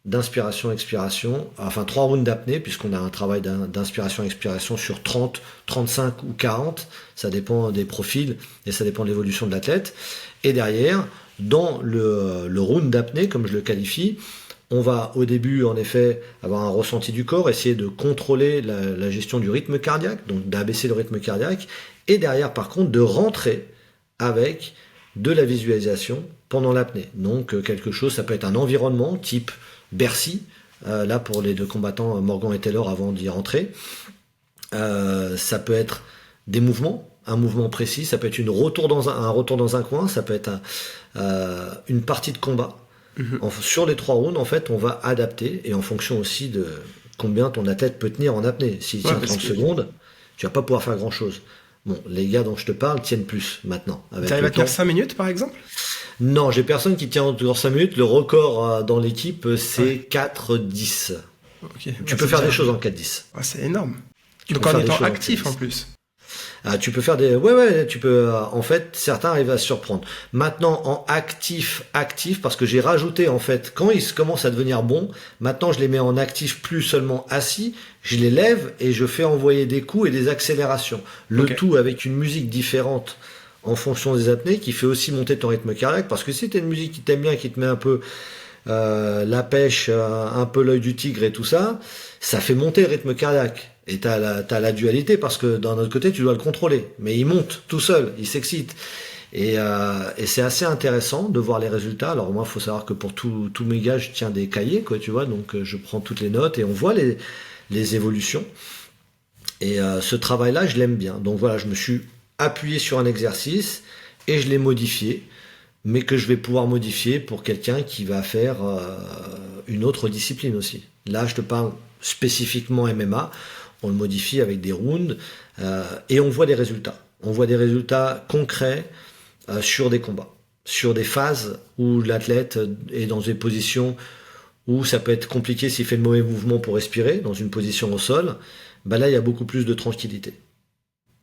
d'inspiration, expiration, enfin 3 rounds d'apnée, puisqu'on a un travail d'inspiration, expiration sur 30, 35 ou 40, ça dépend des profils et ça dépend de l'évolution de l'athlète. Et derrière, dans le round d'apnée, comme je le qualifie, on va au début en effet avoir un ressenti du corps, essayer de contrôler la gestion du rythme cardiaque, donc d'abaisser le rythme cardiaque, et derrière par contre de rentrer avec de la visualisation pendant l'apnée. Donc quelque chose, ça peut être un environnement type Bercy, là pour les 2 combattants Morgan et Taylor avant d'y rentrer. Ça peut être des mouvements, un mouvement précis, ça peut être un retour dans un coin, ça peut être une partie de combat. Sur les 3 rounds, en fait, on va adapter, et en fonction aussi de combien ton athlète peut tenir en apnée. S'il tient 30 secondes, tu vas pas pouvoir faire grand chose. Bon, les gars dont je te parle tiennent plus maintenant.
Tu arrives à tenir 5 minutes par exemple?
Non, j'ai personne qui tient dans 5 minutes. Le record dans l'équipe, c'est
Ouais.
4-10.
Ok.
Tu
Ouais,
peux
c'est
faire
déjà...
des choses en 4-10.
Ouais, c'est énorme.
Tu
Donc
peux
en
faire des
étant
choses en
actif en
4-10.
plus.
Ah, tu peux faire des... Ouais, tu peux... en fait, certains arrivent à se surprendre. Maintenant, en actif, parce que j'ai rajouté, en fait, quand ils commencent à devenir bons, maintenant, je les mets en actif plus seulement assis, je les lève et je fais envoyer des coups et des accélérations. Le
Ok.
tout avec une musique différente en fonction des apnées, qui fait aussi monter ton rythme cardiaque, parce que si t'as une musique qui t'aime bien, qui te met un peu la pêche, un peu l'œil du tigre et tout ça, ça fait monter le rythme cardiaque. Et t'as la dualité parce que d'un autre côté, tu dois le contrôler. Mais il monte tout seul, il s'excite. Et c'est assez intéressant de voir les résultats. Alors moi, il faut savoir que pour tous mes gars, je tiens des cahiers, quoi, tu vois. Donc je prends toutes les notes et on voit les évolutions. Et ce travail-là, je l'aime bien. Donc voilà, je me suis appuyé sur un exercice et je l'ai modifié, mais que je vais pouvoir modifier pour quelqu'un qui va faire une autre discipline aussi. Là, je te parle spécifiquement MMA. On le modifie avec des rounds et on voit des résultats. On voit des résultats concrets sur des combats, sur des phases où l'athlète est dans des positions où ça peut être compliqué s'il fait le mauvais mouvement pour respirer, dans une position au sol. Bah là, il y a beaucoup plus de tranquillité.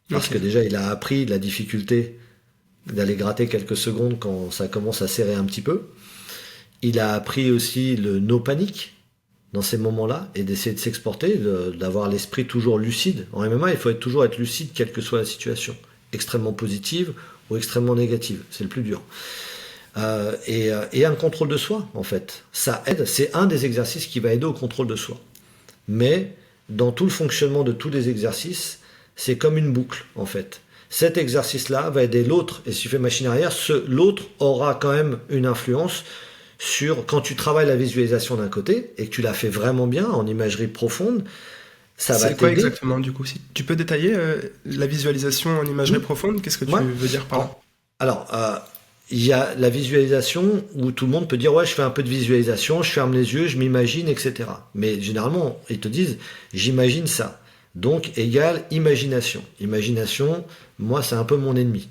Parce
Ok.
que déjà, il a appris la difficulté d'aller gratter quelques secondes quand ça commence à serrer un petit peu. Il a appris aussi le no panique dans ces moments-là et d'essayer de s'exporter, d'avoir l'esprit toujours lucide. En MMA, il faut toujours être lucide quelle que soit la situation, extrêmement positive ou extrêmement négative. C'est le plus dur. Et un contrôle de soi, en fait. Ça aide. C'est un des exercices qui va aider au contrôle de soi. Mais dans tout le fonctionnement de tous les exercices, c'est comme une boucle, en fait. Cet exercice-là va aider l'autre, et si tu fais machine arrière, l'autre aura quand même une influence sur, quand tu travailles la visualisation d'un côté, et que tu la fais vraiment bien, en imagerie profonde, ça va
C'est quoi
t'aider.
exactement du coup? Si tu peux détailler la visualisation en imagerie
Hmm.
profonde, qu'est-ce que tu
Ouais.
veux dire par là?
Alors, il y a la visualisation où tout le monde peut dire ouais, je fais un peu de visualisation, je ferme les yeux, je m'imagine, etc. Mais généralement, ils te disent j'imagine ça. Donc, égale imagination. Imagination, moi, c'est un peu mon ennemi.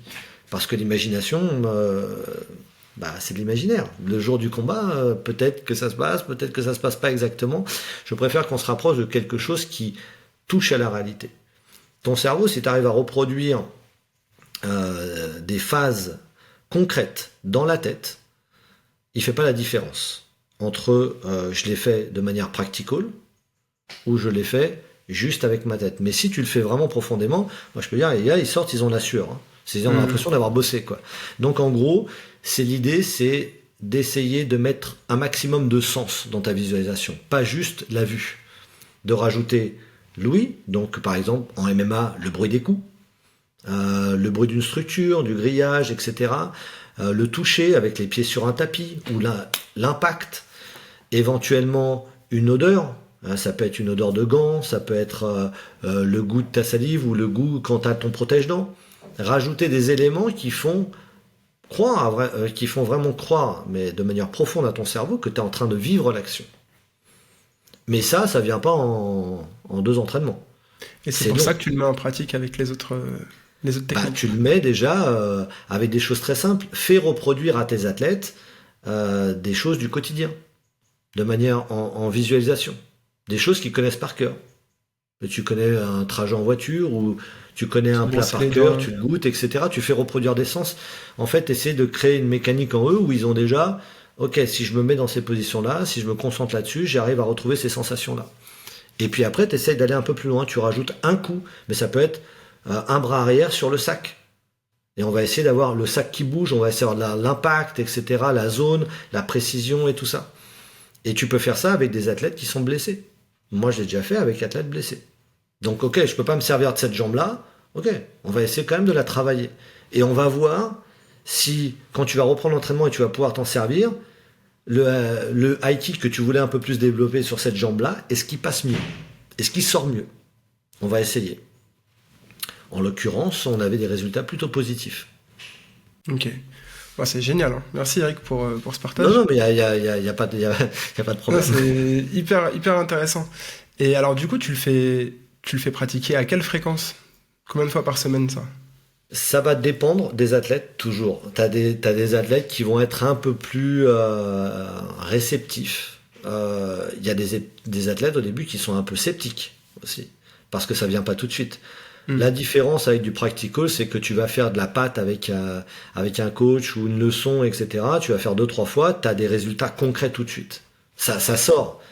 Parce que l'imagination, c'est de l'imaginaire. Le jour du combat, peut-être que ça se passe, peut-être que ça se passe pas exactement. Je préfère qu'on se rapproche de quelque chose qui touche à la réalité. Ton cerveau, si tu arrives à reproduire des phases concrètes dans la tête, il fait pas la différence entre je l'ai fait de manière practical ou je l'ai fait juste avec ma tête. Mais si tu le fais vraiment profondément, moi je peux dire, les gars, ils sortent, ils ont la sueur. Hein. C'est-à-dire, on a l'impression d'avoir bossé, quoi. Donc en gros, l'idée, c'est d'essayer de mettre un maximum de sens dans ta visualisation, pas juste la vue. De rajouter l'ouïe, donc par exemple en MMA, le bruit des coups, le bruit d'une structure, du grillage, etc. Le toucher avec les pieds sur un tapis, ou l'impact, éventuellement une odeur. Ça peut être une odeur de gants, ça peut être le goût de ta salive ou le goût quand tu as ton protège-dents. Rajouter des éléments qui font croire, qui font vraiment croire, mais de manière profonde à ton cerveau, que tu es en train de vivre l'action. Mais ça vient pas en 2 entraînements.
Et c'est
C'est
pour
long.
ça que tu le mets en pratique avec les autres techniques.
Tu le mets déjà avec des choses très simples. Fais reproduire à tes athlètes des choses du quotidien, de manière en visualisation. Des choses qu'ils connaissent par cœur. Tu connais un trajet en voiture ou tu connais un plat
Brosser
par
les
cœur,
dents.
tu le goûtes, etc. Tu fais reproduire des sens. En fait, essaie de créer une mécanique en eux où ils ont déjà, ok, si je me mets dans ces positions-là, si je me concentre là-dessus, j'arrive à retrouver ces sensations-là. Et puis après, tu essaies d'aller un peu plus loin. Tu rajoutes un coup, mais ça peut être un bras arrière sur le sac. Et on va essayer d'avoir le sac qui bouge, on va essayer d'avoir l'impact, etc., la zone, la précision et tout ça. Et tu peux faire ça avec des athlètes qui sont blessés. Moi, je l'ai déjà fait avec athlètes blessés. Donc, ok, je peux pas me servir de cette jambe-là. Ok, on va essayer quand même de la travailler. Et on va voir si, quand tu vas reprendre l'entraînement et tu vas pouvoir t'en servir, le high kick que tu voulais un peu plus développer sur cette jambe-là, est-ce qu'il passe mieux? Est-ce qu'il sort mieux? On va essayer. En l'occurrence, on avait des résultats plutôt positifs.
Ok. Bon, c'est génial, hein. Merci Eric pour ce partage.
Non, mais il y a pas de
Non,
problème.
c'est hyper intéressant. Et alors du coup, tu le fais pratiquer à quelle fréquence? Combien de fois par semaine ça?
Ça va dépendre des athlètes, toujours. T'as des athlètes qui vont être un peu plus réceptifs. Il y a des athlètes au début qui sont un peu sceptiques aussi, parce que ça vient pas tout de suite. La différence avec du practical, c'est que tu vas faire de la patte avec un coach ou une leçon, etc. Tu vas faire 2-3 fois, tu as des résultats concrets tout de suite. Ça sort.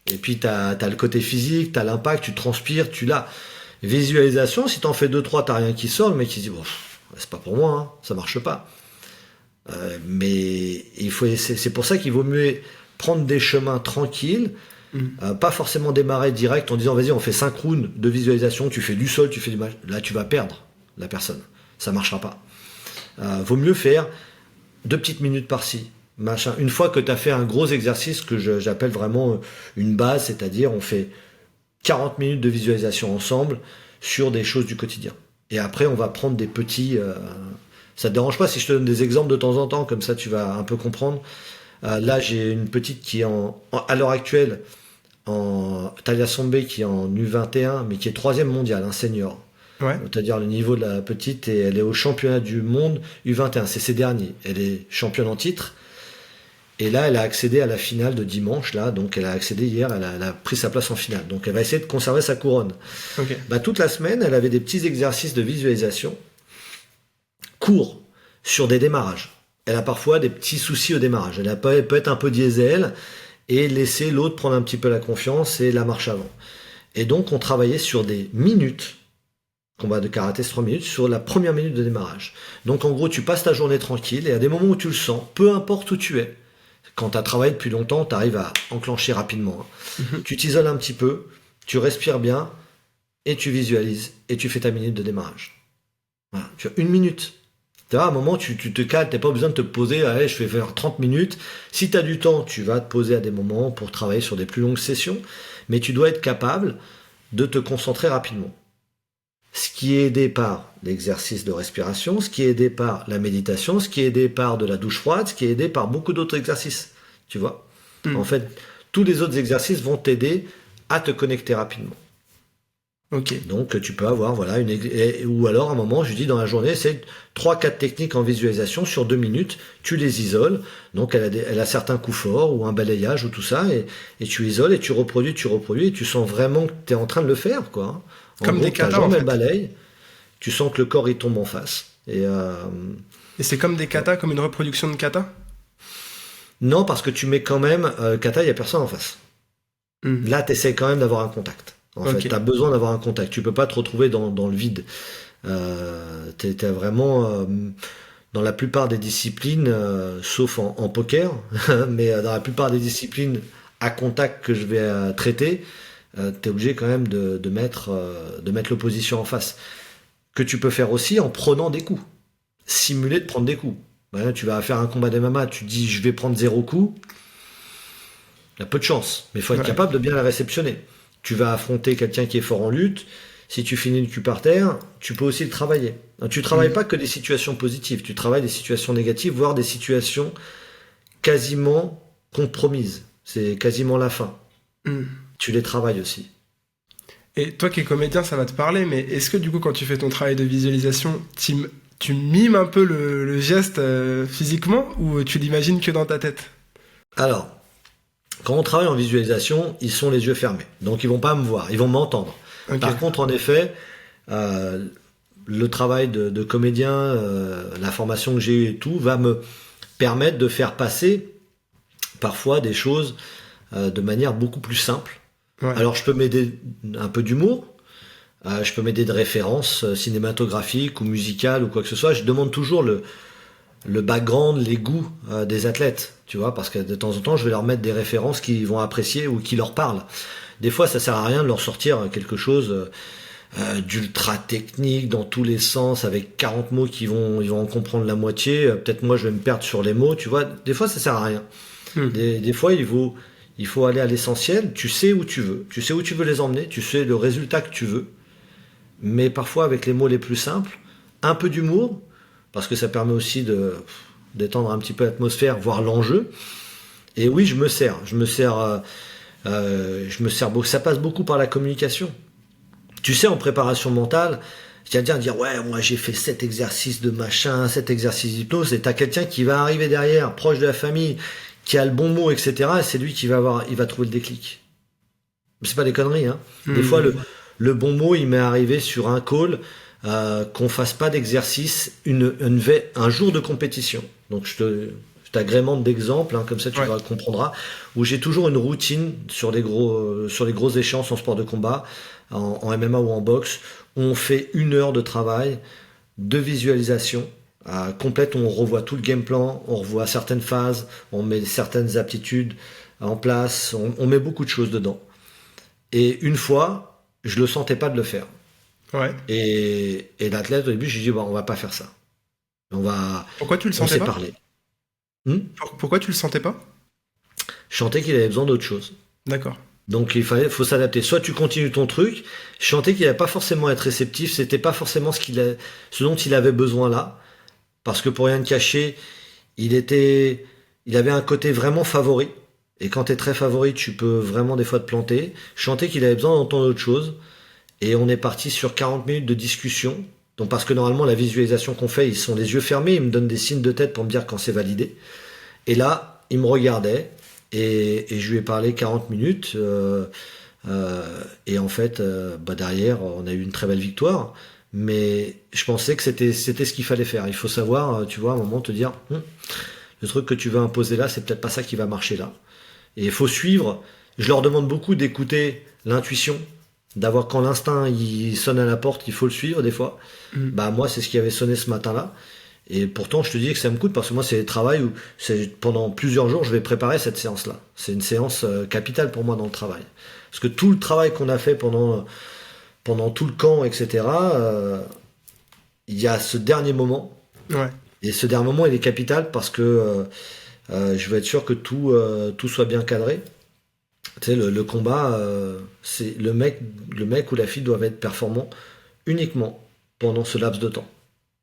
Et puis tu as le côté physique, tu as l'impact, tu transpires, tu l'as. Visualisation, si tu en fais 2-3, tu n'as rien qui sort, le mec il se dit bon, c'est pas pour moi, hein, ça marche pas. Mais c'est pour ça qu'il vaut mieux prendre des chemins tranquilles. Pas forcément démarrer direct en disant vas-y on fait 5 rounds de visualisation, tu fais du sol, tu fais du match. Là tu vas perdre la personne, ça marchera pas. Vaut mieux faire 2 petites minutes par-ci, machin. Une fois que tu as fait un gros exercice que j'appelle vraiment une base, c'est-à-dire on fait 40 minutes de visualisation ensemble sur des choses du quotidien. Et après on va prendre des petits... ça te dérange pas si je te donne des exemples de temps en temps, comme ça tu vas un peu comprendre. Là j'ai une petite qui est à l'heure actuelle Talia Sombe qui est en U21 mais qui est 3e mondiale, senior.
Ouais.
C'est-à-dire le niveau de la petite, et elle est au championnat du monde U21, c'est ses derniers. Elle est championne en titre. Et là, elle a accédé à la finale de dimanche, là, donc elle a accédé hier, elle a pris sa place en finale. Donc elle va essayer de conserver sa couronne.
Okay.
Toute la semaine, elle avait des petits exercices de visualisation courts sur des démarrages. Elle a parfois des petits soucis au démarrage. Elle peut être un peu diesel et laisser l'autre prendre un petit peu la confiance et la marche avant. Et donc, on travaillait sur des minutes, combat de karaté, c'est 3 minutes, sur la première minute de démarrage. Donc, en gros, tu passes ta journée tranquille et à des moments où tu le sens, peu importe où tu es, quand tu as travaillé depuis longtemps, tu arrives à enclencher rapidement. Tu t'isoles un petit peu, tu respires bien et tu visualises et tu fais ta minute de démarrage. Voilà. Tu as 1 minute. À un moment, tu te cales, tu n'as pas besoin de te poser, allez, je vais faire 30 minutes. Si tu as du temps, tu vas te poser à des moments pour travailler sur des plus longues sessions, mais tu dois être capable de te concentrer rapidement. Ce qui est aidé par l'exercice de respiration, ce qui est aidé par la méditation, ce qui est aidé par de la douche froide, ce qui est aidé par beaucoup d'autres exercices. Tu vois ? En fait, tous les autres exercices vont t'aider à te connecter rapidement.
Okay.
Donc tu peux avoir ou alors à un moment je dis dans la journée c'est 3-4 techniques en visualisation sur 2 minutes, tu les isoles, donc elle a certains coups forts ou un balayage ou tout ça et tu isoles et tu reproduis et tu sens vraiment que tu es en train de le faire quoi.
Comme des katas,
ta jambe elle balaye, tu sens que le corps il tombe en face et
c'est comme des katas, comme une reproduction de kata?
Non, parce que tu mets quand même kata, il y a personne en face. Là tu essaies quand même d'avoir un contact. En fait, tu as besoin d'avoir un contact. Tu peux pas te retrouver dans le vide. T'es vraiment dans la plupart des disciplines, sauf en poker, mais dans la plupart des disciplines à contact que je vais traiter, t'es obligé quand même de mettre l'opposition en face. Que tu peux faire aussi en prenant des coups. Simuler de prendre des coups. Tu vas faire un combat d'MMA, tu dis je vais prendre 0 coup. Il y a peu de chance, mais il faut être capable de bien la réceptionner. Tu vas affronter quelqu'un qui est fort en lutte, si tu finis le cul par terre, tu peux aussi le travailler. Tu ne travailles pas que des situations positives, tu travailles des situations négatives, voire des situations quasiment compromises. C'est quasiment la fin. Tu les travailles aussi.
Et toi qui es comédien, ça va te parler, mais est-ce que du coup quand tu fais ton travail de visualisation, tu mimes un peu le geste physiquement ou tu l'imagines que dans ta tête?
Alors, quand on travaille en visualisation, ils sont les yeux fermés. Donc, ils vont pas me voir, ils vont m'entendre. Okay. Par contre, en effet, le travail de comédien, la formation que j'ai eue et tout, va me permettre de faire passer parfois des choses de manière beaucoup plus simple. Ouais. Alors, je peux m'aider un peu d'humour, je peux m'aider de références cinématographiques ou musicales ou quoi que ce soit. Je demande toujours le background, les goûts des athlètes, tu vois, parce que de temps en temps, je vais leur mettre des références qu'ils vont apprécier ou qui leur parlent. Des fois, ça sert à rien de leur sortir quelque chose d'ultra technique dans tous les sens, avec 40 mots ils vont en comprendre la moitié. Peut-être moi, je vais me perdre sur les mots, tu vois. Des fois, ça sert à rien. Des fois, il faut aller à l'essentiel. Tu sais où tu veux les emmener, tu sais le résultat que tu veux. Mais parfois, avec les mots les plus simples, un peu d'humour, parce que ça permet aussi de détendre un petit peu l'atmosphère, voir l'enjeu. Et oui, je me sers beaucoup. Ça passe beaucoup par la communication. Tu sais, en préparation mentale, C'est-à-dire dire, ouais, moi j'ai fait 7 exercices de machin, 7 exercices d'hypnose, et t'as quelqu'un qui va arriver derrière, proche de la famille, qui a le bon mot, etc., et c'est lui qui il va trouver le déclic. C'est pas des conneries, hein. Des fois, le bon mot, il m'est arrivé sur un call, qu'on fasse pas d'exercice un jour de compétition. Donc je t'agrémente d'exemples, hein, comme ça tu comprendras, où j'ai toujours une routine sur les grosses échéances en sport de combat, en MMA ou en boxe, où on fait 1 heure de travail, de visualisation complète, où on revoit tout le game plan, on revoit certaines phases, on met certaines aptitudes en place, on met beaucoup de choses dedans. Et une fois, je le sentais pas de le faire.
Ouais.
Et l'athlète, au début, j'ai dit, bon, on va pas faire ça.
Pourquoi tu le sentais pas?
Parlé.
Pourquoi tu le sentais pas?
Je sentais qu'il avait besoin d'autre chose.
D'accord.
Donc faut s'adapter. Soit tu continues ton truc. Je sentais qu'il n'allait pas forcément être réceptif. C'était pas forcément ce dont il avait besoin là. Parce que pour rien te cacher, il avait un côté vraiment favori. Et quand t'es très favori, tu peux vraiment des fois te planter. Je sentais qu'il avait besoin d'entendre autre chose. Et on est parti sur 40 minutes de discussion. Donc parce que normalement la visualisation qu'on fait, ils sont les yeux fermés, ils me donnent des signes de tête pour me dire quand c'est validé. Et là, il me regardait et je lui ai parlé 40 minutes. Et en fait, derrière, on a eu une très belle victoire. Mais je pensais que c'était ce qu'il fallait faire. Il faut savoir, tu vois, à un moment te dire, le truc que tu veux imposer là, c'est peut-être pas ça qui va marcher là. Et il faut suivre. Je leur demande beaucoup d'écouter l'intuition, d'avoir quand l'instinct il sonne à la porte, il faut le suivre des fois. Moi, c'est ce qui avait sonné ce matin-là. Et pourtant, je te dis que ça me coûte parce que moi, c'est le travail où pendant plusieurs jours, je vais préparer cette séance-là. C'est une séance capitale pour moi dans le travail. Parce que tout le travail qu'on a fait pendant tout le camp, etc., il y a ce dernier moment.
Ouais.
Et ce dernier moment, il est capital parce que je veux être sûr que tout soit bien cadré. Tu sais, le combat, c'est le mec ou la fille doivent être performants uniquement pendant ce laps de temps.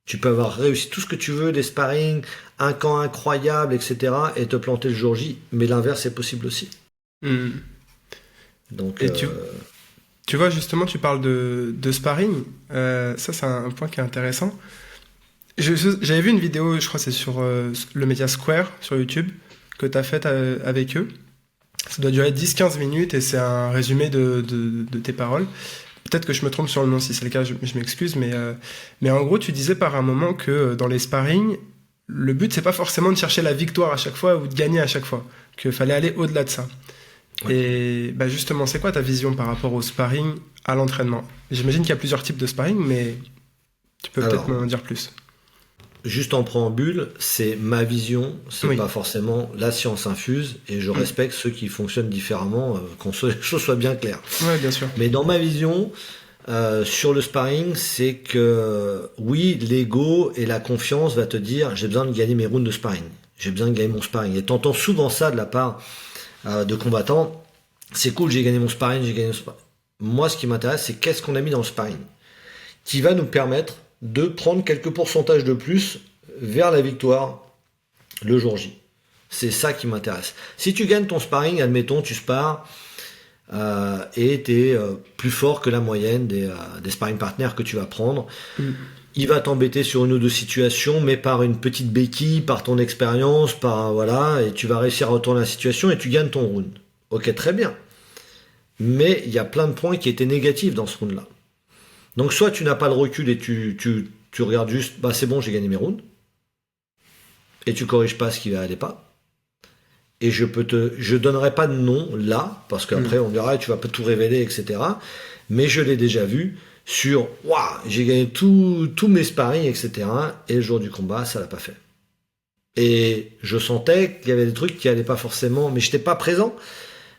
Tu peux avoir réussi tout ce que tu veux, des sparring, un camp incroyable, etc., et te planter le jour J, mais l'inverse est possible aussi. Donc,
et tu vois, justement, tu parles de sparring. Ça, c'est un point qui est intéressant. J'avais vu une vidéo, je crois que c'est sur le média Square, sur YouTube, que tu as faite avec eux. Ça doit durer 10-15 minutes et c'est un résumé de tes paroles. Peut-être que je me trompe sur le nom, si c'est le cas, je m'excuse, mais en gros, tu disais par un moment que dans les sparring, le but, c'est pas forcément de chercher la victoire à chaque fois ou de gagner à chaque fois, qu'il fallait aller au-delà de ça. Ouais. Et justement, c'est quoi ta vision par rapport au sparring à l'entraînement? J'imagine qu'il y a plusieurs types de sparring, mais tu peux peut-être m'en dire plus.
Juste en préambule, c'est ma vision, c'est pas forcément la science infuse, et je respecte ceux qui fonctionnent différemment, qu'on les choses soient bien claires.
Ouais, bien sûr.
Mais dans ma vision, sur le sparring, c'est que oui, l'ego et la confiance va te dire j'ai besoin de gagner mes rounds de sparring, j'ai besoin de gagner mon sparring. Et t'entends souvent ça de la part de combattants, c'est cool, j'ai gagné mon sparring, j'ai gagné mon sparring. Moi, ce qui m'intéresse, c'est qu'est-ce qu'on a mis dans le sparring, qui va nous permettre de prendre quelques pourcentages de plus vers la victoire le jour J. C'est ça qui m'intéresse. Si tu gagnes ton sparring, admettons, tu spares et tu es plus fort que la moyenne des sparring partners que tu vas prendre, il va t'embêter sur une ou deux situations, mais par une petite béquille, par ton expérience, et tu vas réussir à retourner la situation et tu gagnes ton round. Ok, très bien. Mais il y a plein de points qui étaient négatifs dans ce round-là. Donc soit tu n'as pas le recul et tu regardes juste, c'est bon, j'ai gagné mes rounds, et tu corriges pas ce qui n'allait pas. Et je donnerai pas de nom là, parce qu'après on verra, tu vas pas tout révéler, etc. Mais je l'ai déjà vu sur, j'ai gagné tous mes sparring, etc. Et le jour du combat, ça l'a pas fait. Et je sentais qu'il y avait des trucs qui allaient pas forcément, mais j'étais pas présent.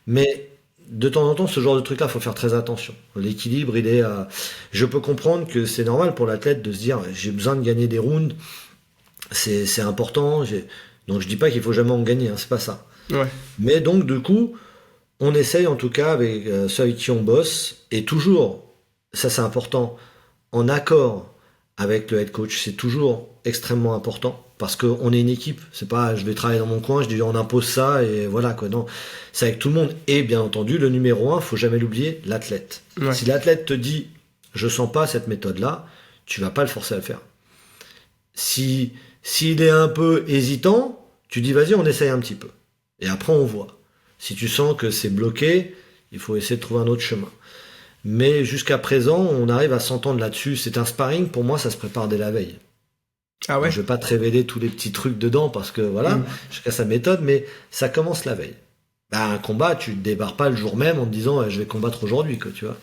Mais de temps en temps, ce genre de truc-là, faut faire très attention. L'équilibre, il est. Je peux comprendre que c'est normal pour l'athlète de se dire, j'ai besoin de gagner des rounds, c'est important. Donc je dis pas qu'il faut jamais en gagner, c'est pas ça.
Ouais.
Mais donc du coup, on essaye en tout cas avec ceux avec qui on bosse, et toujours, ça c'est important, en accord avec le head coach, c'est toujours extrêmement important. Parce qu'on est une équipe, c'est pas je vais travailler dans mon coin, je dis on impose ça et voilà quoi. Non, c'est avec tout le monde. Et bien entendu, le numéro 1, faut jamais l'oublier, l'athlète. Ouais. Si l'athlète te dit je sens pas cette méthode-là, tu vas pas le forcer à le faire. S'il est un peu hésitant, tu dis vas-y, on essaye un petit peu. Et après, on voit. Si tu sens que c'est bloqué, il faut essayer de trouver un autre chemin. Mais jusqu'à présent, on arrive à s'entendre là-dessus. C'est un sparring, pour moi, ça se prépare dès la veille.
Ah ouais?
Je vais pas te révéler tous les petits trucs dedans parce que voilà, chacun sa méthode, mais ça commence la veille. Un combat, tu ne débarres pas le jour même en te disant je vais combattre aujourd'hui, quoi, tu vois.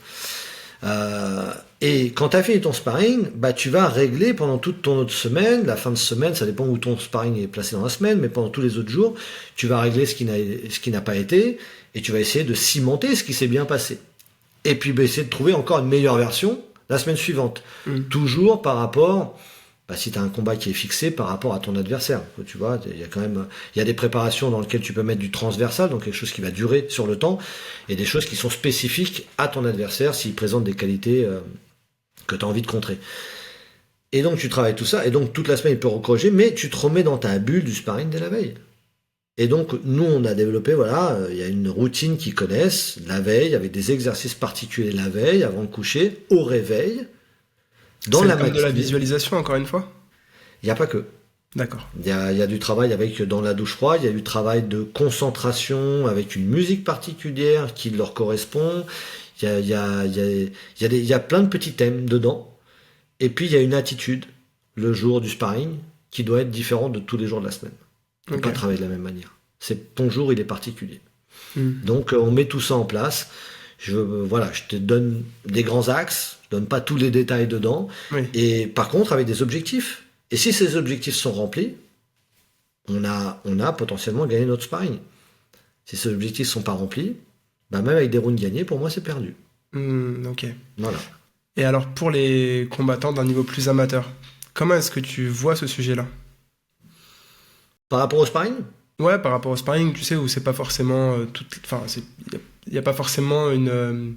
Et quand tu as fini ton sparring, tu vas régler pendant toute ton autre semaine, la fin de semaine, ça dépend où ton sparring est placé dans la semaine, mais pendant tous les autres jours, tu vas régler ce qui n'a pas été et tu vas essayer de cimenter ce qui s'est bien passé. Et puis essayer de trouver encore une meilleure version la semaine suivante. Toujours par rapport, si tu as un combat qui est fixé par rapport à ton adversaire. Tu vois, il y a des préparations dans lesquelles tu peux mettre du transversal, donc quelque chose qui va durer sur le temps, et des choses qui sont spécifiques à ton adversaire s'il présente des qualités que tu as envie de contrer. Et donc tu travailles tout ça, et donc toute la semaine il peut recorriger, mais tu te remets dans ta bulle du sparring dès la veille. Et donc nous on a développé, il y a une routine qu'ils connaissent, la veille, avec des exercices particuliers la veille, avant de coucher, au réveil, dans la matinée.
De la visualisation, encore une fois?
Il n'y a pas que.
D'accord.
Il y a du travail dans la douche froide, il y a du travail de concentration avec une musique particulière qui leur correspond. Il y a plein de petits thèmes dedans. Et puis il y a une attitude, le jour du sparring, qui doit être différente de tous les jours de la semaine. On ne peut pas travailler de la même manière. Ton jour, il est particulier. Donc on met tout ça en place. Je te donne des grands axes, je donne pas tous les détails dedans.
Oui.
Et par contre, avec des objectifs. Et si ces objectifs sont remplis, on a potentiellement gagné notre sparring. Si ces objectifs sont pas remplis, même avec des rounds gagnés, pour moi, c'est perdu.
Ok.
Voilà.
Et alors, pour les combattants d'un niveau plus amateur, comment est-ce que tu vois ce sujet-là?
Par rapport au sparring?
Ouais, par rapport au sparring, tu sais, où c'est pas forcément il n'y a pas forcément un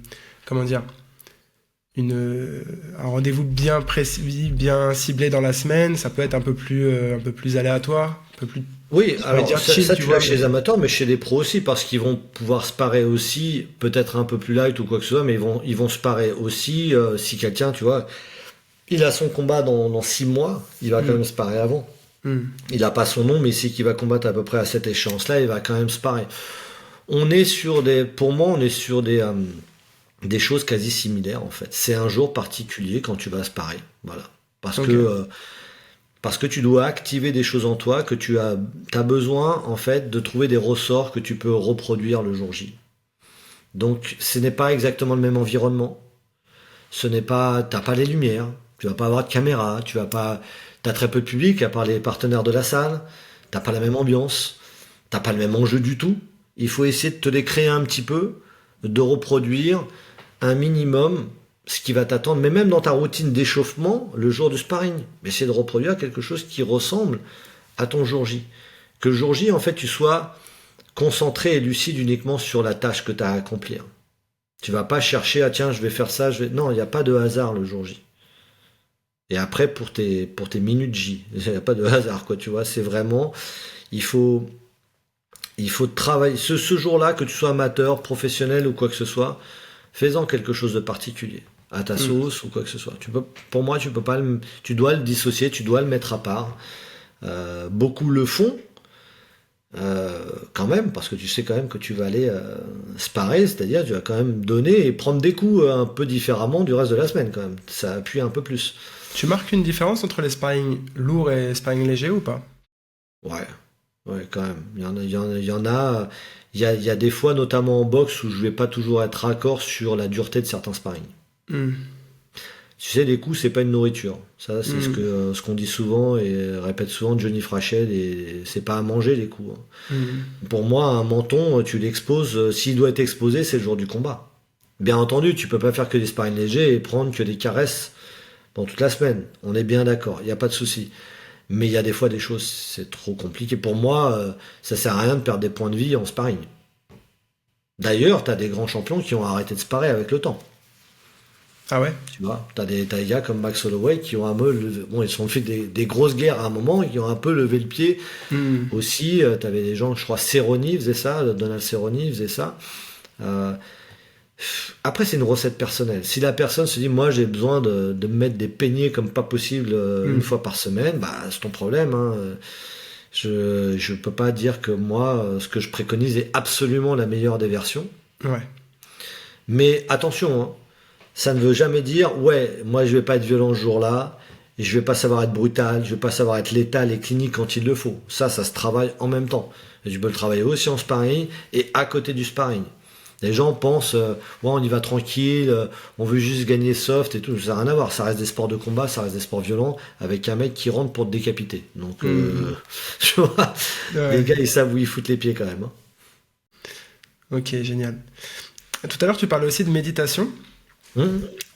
rendez-vous bien précis, bien ciblé dans la semaine. Ça peut être un peu plus aléatoire, un peu plus.
Oui, alors
chill,
ça tu vois chez les amateurs, mais chez les pros aussi, parce qu'ils vont pouvoir sparer aussi, peut-être un peu plus light ou quoi que ce soit, mais ils vont sparer aussi, si quelqu'un, tu vois, il a son combat dans 6 mois, il va quand même sparer avant. Il n'a pas son nom, mais il sait qu'il va combattre à peu près à cette échéance-là, il va quand même sparer. Pour moi, on est sur des choses quasi similaires, en fait. C'est un jour particulier quand tu vas sparer, voilà. Parce que tu dois activer des choses en toi, que tu as besoin, en fait, de trouver des ressorts que tu peux reproduire le jour J. Donc, ce n'est pas exactement le même environnement. T'as pas les lumières, tu vas pas avoir de caméra, t'as très peu de public, à part les partenaires de la salle, t'as pas la même ambiance, t'as pas le même enjeu du tout. Il faut essayer de te les créer un petit peu, de reproduire un minimum ce qui va t'attendre, mais même dans ta routine d'échauffement, le jour du sparring, essayer de reproduire quelque chose qui ressemble à ton jour J. Que le jour J, en fait, tu sois concentré et lucide uniquement sur la tâche que tu as à accomplir. Tu vas pas chercher, tiens, je vais faire ça, non, il n'y a pas de hasard le jour J. Et après, pour tes minutes J, il n'y a pas de hasard, quoi, tu vois, c'est vraiment, il faut travailler, ce jour-là, que tu sois amateur, professionnel ou quoi que ce soit, fais-en quelque chose de particulier, à ta sauce ou quoi que ce soit. Pour moi, tu dois le dissocier, tu dois le mettre à part. Beaucoup le font, quand même, parce que tu sais quand même que tu vas aller sparer, c'est-à-dire tu vas quand même donner et prendre des coups un peu différemment du reste de la semaine, quand même. Ça appuie un peu plus.
Tu marques une différence entre les sparring lourds et sparring légers ou pas?
Ouais, quand même. Il y a des fois, notamment en boxe, où je vais pas toujours être raccord sur la dureté de certains sparring. Tu sais, les coups, c'est pas une nourriture. Ça, c'est ce qu'on dit souvent et répète souvent Johnny Frachel, et c'est pas à manger, les coups. Pour moi, un menton, tu l'exposes, s'il doit être exposé, c'est le jour du combat. Bien entendu, tu peux pas faire que des sparring légers et prendre que des caresses pendant toute la semaine. On est bien d'accord, il n'y a pas de souci. Mais il y a des fois des choses, c'est trop compliqué. Pour moi, ça sert à rien de perdre des points de vie en sparring. D'ailleurs, t'as des grands champions qui ont arrêté de sparer avec le temps.
Ah ouais?
Tu vois, t'as des gars comme Max Holloway qui ont un peu ils se sont fait des grosses guerres à un moment et qui ont un peu levé le pied. Aussi, t'avais des gens, je crois, Cerrone faisait ça, Donald Cerrone faisait ça. Après, c'est une recette personnelle. Si la personne se dit, moi, j'ai besoin de me mettre des peignets comme pas possible une fois par semaine, bah, c'est ton problème, hein. Je peux pas dire que moi, ce que je préconise est absolument la meilleure des versions.
Ouais.
Mais attention, hein, ça ne veut jamais dire, ouais, moi, je vais pas être violent ce jour-là, et je vais pas savoir être brutal, je vais pas savoir être létal et clinique quand il le faut. Ça se travaille en même temps. Et je peux le travailler aussi en sparring et à côté du sparring. Les gens pensent, ouais, on y va tranquille, on veut juste gagner soft et tout. Ça n'a rien à voir. Ça reste des sports de combat, ça reste des sports violents avec un mec qui rentre pour te décapiter. Donc, tu vois, les gars, ils savent où ils foutent les pieds quand même, hein.
Ok, génial. Tout à l'heure, tu parlais aussi de méditation.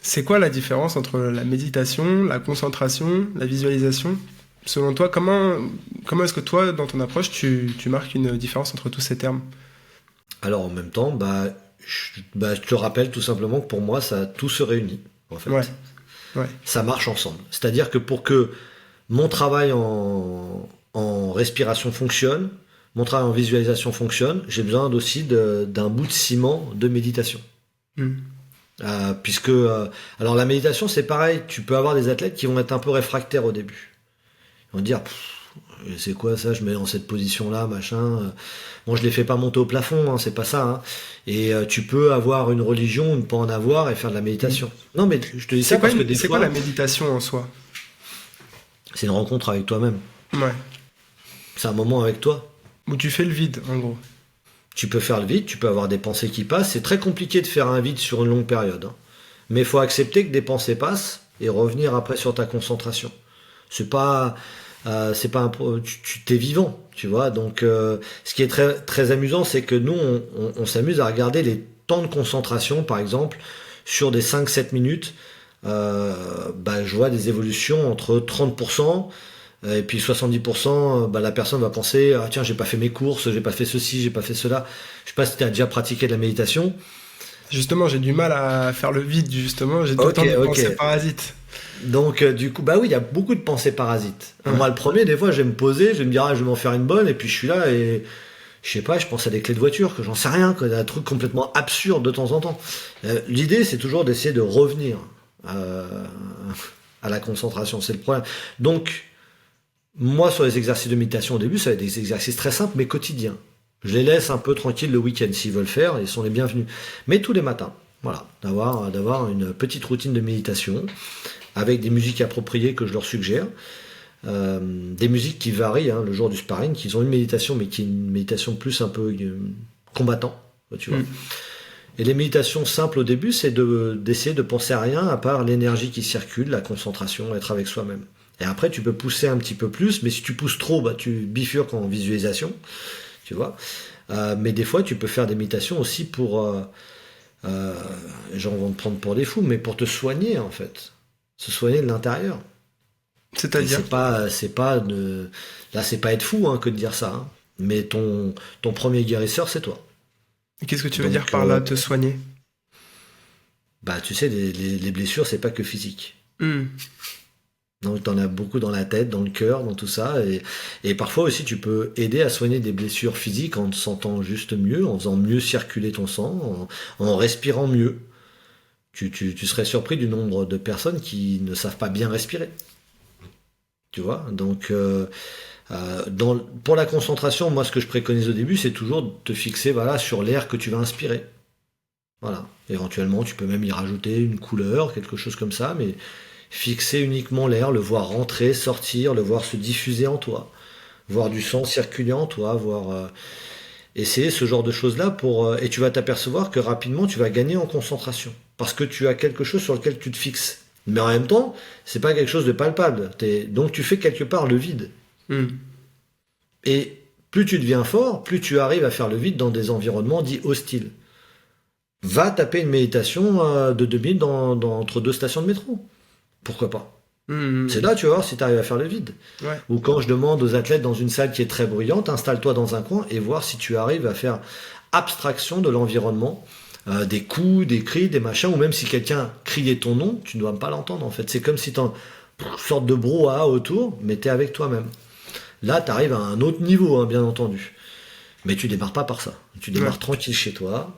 C'est quoi la différence entre la méditation, la concentration, la visualisation? Selon toi, comment est-ce que toi, dans ton approche, tu marques une différence entre tous ces termes?
Alors en même temps, je te rappelle tout simplement que pour moi, tout se réunit, en fait.
Ouais.
Ça marche ensemble. C'est-à-dire que pour que mon travail en respiration fonctionne, mon travail en visualisation fonctionne, j'ai besoin aussi d'un bout de ciment de méditation. Alors la méditation, c'est pareil, tu peux avoir des athlètes qui vont être un peu réfractaires au début. Ils vont dire, c'est quoi ça, je mets dans cette position-là, machin. Bon, je les fais pas monter au plafond, hein, c'est pas ça, hein. Et tu peux avoir une religion ou ne pas en avoir et faire de la méditation. Non, mais je te dis ça parce que
c'est quoi la méditation en soi?
C'est une rencontre avec toi-même.
Ouais.
C'est un moment avec toi.
Où tu fais le vide, en gros.
Tu peux faire le vide, tu peux avoir des pensées qui passent. C'est très compliqué de faire un vide sur une longue période, hein. Mais il faut accepter que des pensées passent et revenir après sur ta concentration. C'est pas tu t'es vivant, tu vois. Donc, ce qui est très très amusant, c'est que nous, on s'amuse à regarder les temps de concentration, par exemple, sur des 5-7 minutes. Je vois des évolutions entre 30%. Et puis 70%, la personne va penser, ah tiens, j'ai pas fait mes courses, j'ai pas fait ceci, j'ai pas fait cela. Je sais pas si tu as déjà pratiqué de la méditation.
Justement, j'ai du mal à faire le vide, justement. J'ai tout le temps des pensées parasites.
Donc, du coup, oui, il y a beaucoup de pensées parasites. Moi, le premier, des fois, je vais me poser, je vais me dire, je vais m'en faire une bonne, et puis je suis là, et je sais pas, je pense à des clés de voiture, que j'en sais rien, quoi, un truc complètement absurde de temps en temps. L'idée, c'est toujours d'essayer de revenir à la concentration, c'est le problème. Donc, moi, sur les exercices de méditation au début, ça va être des exercices très simples, mais quotidiens. Je les laisse un peu tranquilles le week-end. S'ils veulent faire, ils sont les bienvenus. Mais tous les matins, voilà, d'avoir une petite routine de méditation avec des musiques appropriées que je leur suggère. Des musiques qui varient, hein, le jour du sparring, qui ont une méditation, mais qui est une méditation plus un peu combattant, tu vois. Et les méditations simples au début, c'est d'essayer de penser à rien à part l'énergie qui circule, la concentration, être avec soi-même. Et après, tu peux pousser un petit peu plus, mais si tu pousses trop, tu bifurques en visualisation, tu vois. Mais des fois, tu peux faire des méditations aussi pour, les gens vont te prendre pour des fous, mais pour te soigner, en fait. Se soigner de l'intérieur.
C'est-à-dire?
Là, c'est pas être fou, hein, que de dire ça, hein. Mais ton premier guérisseur, c'est toi.
Et qu'est-ce que tu veux dire par là, te soigner?
Tu sais, les blessures, c'est pas que physique. Donc t'en as beaucoup dans la tête, dans le cœur, dans tout ça. Et parfois aussi, tu peux aider à soigner des blessures physiques en te sentant juste mieux, en faisant mieux circuler ton sang, en respirant mieux. Tu serais surpris du nombre de personnes qui ne savent pas bien respirer. Tu vois? Donc, pour la concentration, moi, ce que je préconise au début, c'est toujours de te fixer, sur l'air que tu vas inspirer. Voilà. Éventuellement, tu peux même y rajouter une couleur, quelque chose comme ça, mais fixer uniquement l'air, le voir rentrer, sortir, le voir se diffuser en toi, voir du sang circuler en toi, essayer ce genre de choses-là et tu vas t'apercevoir que rapidement tu vas gagner en concentration parce que tu as quelque chose sur lequel tu te fixes. Mais en même temps, c'est pas quelque chose de palpable. Donc tu fais quelque part le vide. Et plus tu deviens fort, plus tu arrives à faire le vide dans des environnements dits hostiles. Va taper une méditation de 2 minutes entre 2 stations de métro. Pourquoi pas? C'est là, tu vas voir si tu arrives à faire le vide.
Ouais.
Ou quand je demande aux athlètes dans une salle qui est très bruyante, installe-toi dans un coin et voir si tu arrives à faire abstraction de l'environnement, des coups, des cris, des machins, ou même si quelqu'un criait ton nom, tu ne dois pas l'entendre en fait. C'est comme si tu as une sorte de brouhaha autour, mais tu es avec toi-même. Là, tu arrives à un autre niveau, hein, bien entendu. Mais tu démarres pas par ça. Tu démarres tranquille chez toi,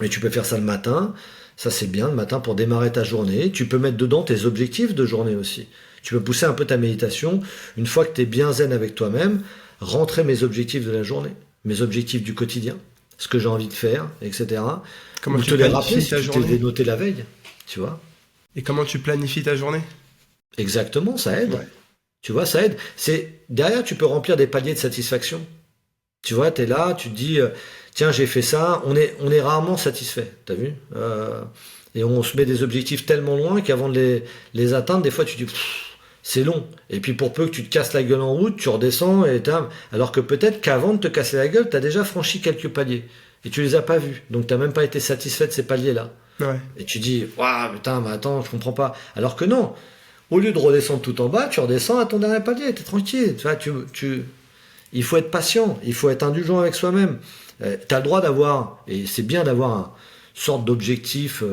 Et tu peux faire ça le matin. Ça, c'est bien le matin pour démarrer ta journée. Tu peux mettre dedans tes objectifs de journée aussi. Tu peux pousser un peu ta méditation. Une fois que tu es bien zen avec toi-même, rentrer mes objectifs de la journée, mes objectifs du quotidien, ce que j'ai envie de faire, etc.
Comment
Ou
tu
te les rappeler
planifies
si
ta
tu
journée?
t'es noté la veille. Tu vois?
Et comment tu planifies ta journée?
Exactement, ça aide.
Ouais.
Tu vois, ça aide. Derrière, tu peux remplir des paliers de satisfaction. Tu vois, tu es là, tu te dis, tiens, j'ai fait ça. On est rarement satisfait, t'as vu? Et on se met des objectifs tellement loin qu'avant de les atteindre, des fois, tu te dis, pff, c'est long. Et puis, pour peu que tu te casses la gueule en route, tu redescends. Alors que peut-être qu'avant de te casser la gueule, tu as déjà franchi quelques paliers. Et tu les as pas vus. Donc, tu n'as même pas été satisfait de ces paliers-là.
Ouais.
Et tu dis, waouh, putain, mais attends, je comprends pas. Alors que non. Au lieu de redescendre tout en bas, tu redescends à ton dernier palier, t'es tranquille. Tu vois, il faut être patient, il faut être indulgent avec soi-même. Tu as le droit d'avoir, et c'est bien d'avoir une sorte d'objectif,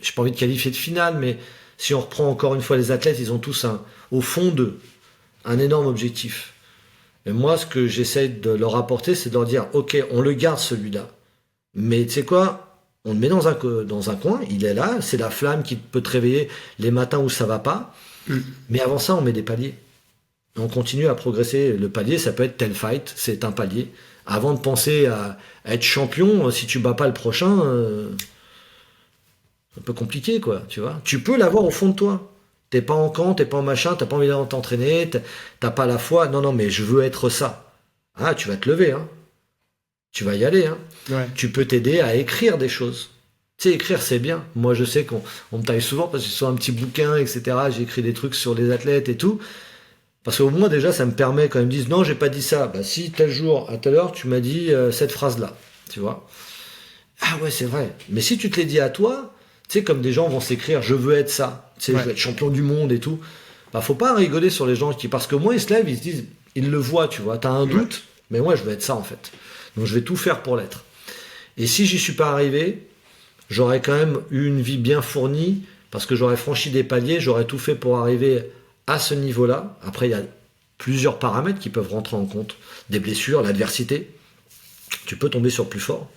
j'ai pas envie de qualifier de finale, mais si on reprend encore une fois les athlètes, ils ont tous au fond d'eux un énorme objectif. Et moi, ce que j'essaie de leur apporter, c'est de leur dire, ok, on le garde celui-là. Mais tu sais quoi? On le met dans un coin, il est là, c'est la flamme qui peut te réveiller les matins où ça va pas. Mais avant ça, on met des paliers. Et on continue à progresser. Le palier, ça peut être tel fight, c'est un palier. Avant de penser à être champion, si tu bats pas le prochain, c'est un peu compliqué, quoi, tu vois. Tu peux l'avoir au fond de toi. T'es pas en camp, t'es pas en machin, t'as pas envie d'aller t'entraîner, t'as pas la foi. Non, mais je veux être ça. Ah, tu vas te lever, hein. Tu vas y aller, hein.
Ouais.
Tu peux t'aider à écrire des choses. Tu sais, écrire, c'est bien. Moi, je sais qu'on me taille souvent parce que sur un petit bouquin, etc., j'ai écrit des trucs sur les athlètes et tout. Parce qu'au moins, déjà, ça me permet, quand ils me disent, non, j'ai pas dit ça. Bah, si, tel jour, à telle heure, tu m'as dit cette phrase-là. Tu vois? Ah ouais, c'est vrai. Mais si tu te l'es dit à toi, tu sais, comme des gens vont s'écrire, je veux être ça. Tu sais, je veux être champion du monde et tout. Bah, faut pas rigoler sur les gens parce que moi, ils se lèvent, ils se disent, ils le voient, tu vois. T'as un doute, mais moi, je veux être ça, en fait. Donc, je vais tout faire pour l'être. Et si j'y suis pas arrivé, j'aurais quand même eu une vie bien fournie parce que j'aurais franchi des paliers, j'aurais tout fait pour arriver à ce niveau-là. Après, il y a plusieurs paramètres qui peuvent rentrer en compte. Des blessures, l'adversité. Tu peux tomber sur plus fort.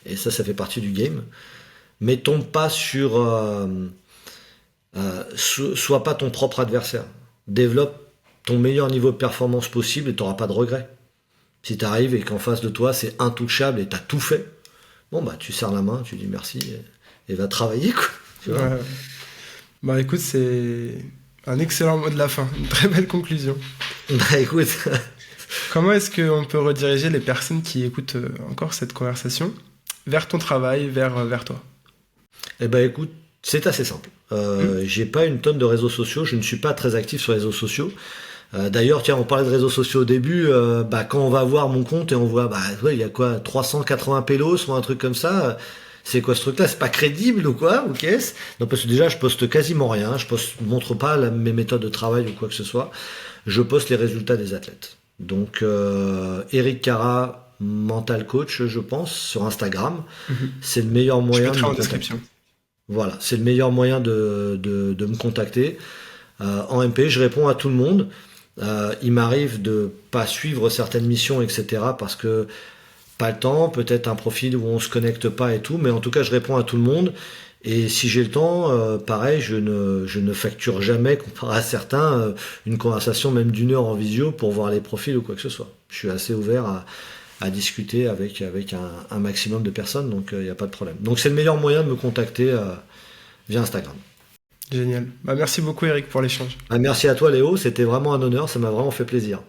Et ça fait partie du game. Mais tombe pas sur... sois pas ton propre adversaire. Développe ton meilleur niveau de performance possible et tu n'auras pas de regrets. Si tu arrives et qu'en face de toi, c'est intouchable et tu as tout fait, bon, bah, tu serres la main, tu dis merci et va travailler, quoi. Tu vois.
Ouais. Bah écoute, c'est un excellent mot de la fin, une très belle conclusion.
Bah écoute,
Comment est-ce qu'on peut rediriger les personnes qui écoutent encore cette conversation vers ton travail, vers toi?
eh ben écoute, c'est assez simple. J'ai pas une tonne de réseaux sociaux, je ne suis pas très actif sur les réseaux sociaux. D'ailleurs, tiens, on parlait de réseaux sociaux au début, quand on va voir mon compte et on voit, il y a quoi, 380 pélos ou un truc comme ça, c'est quoi ce truc-là? C'est pas crédible ou quoi? Ou qu'est-ce? Non, parce que déjà, je poste quasiment rien, je montre pas mes méthodes de travail ou quoi que ce soit, je poste les résultats des athlètes. Donc, Eric Cara, mental coach, je pense, sur Instagram, c'est le meilleur
Je
moyen
mettrai
de
en
me contacter.
description.
Voilà, c'est le meilleur moyen de me contacter. En MP, je réponds à tout le monde. Il m'arrive de pas suivre certaines missions, etc. parce que pas le temps, peut-être un profil où on se connecte pas et tout, mais en tout cas, je réponds à tout le monde. Et si j'ai le temps, pareil, je ne facture jamais, comparé à certains, une conversation même d'1 heure en visio pour voir les profils ou quoi que ce soit. Je suis assez ouvert à discuter avec un maximum de personnes, donc il n'y a pas de problème. Donc c'est le meilleur moyen de me contacter via Instagram.
Génial. Bah merci beaucoup Eric pour l'échange.
Merci à toi Léo, c'était vraiment un honneur, ça m'a vraiment fait plaisir.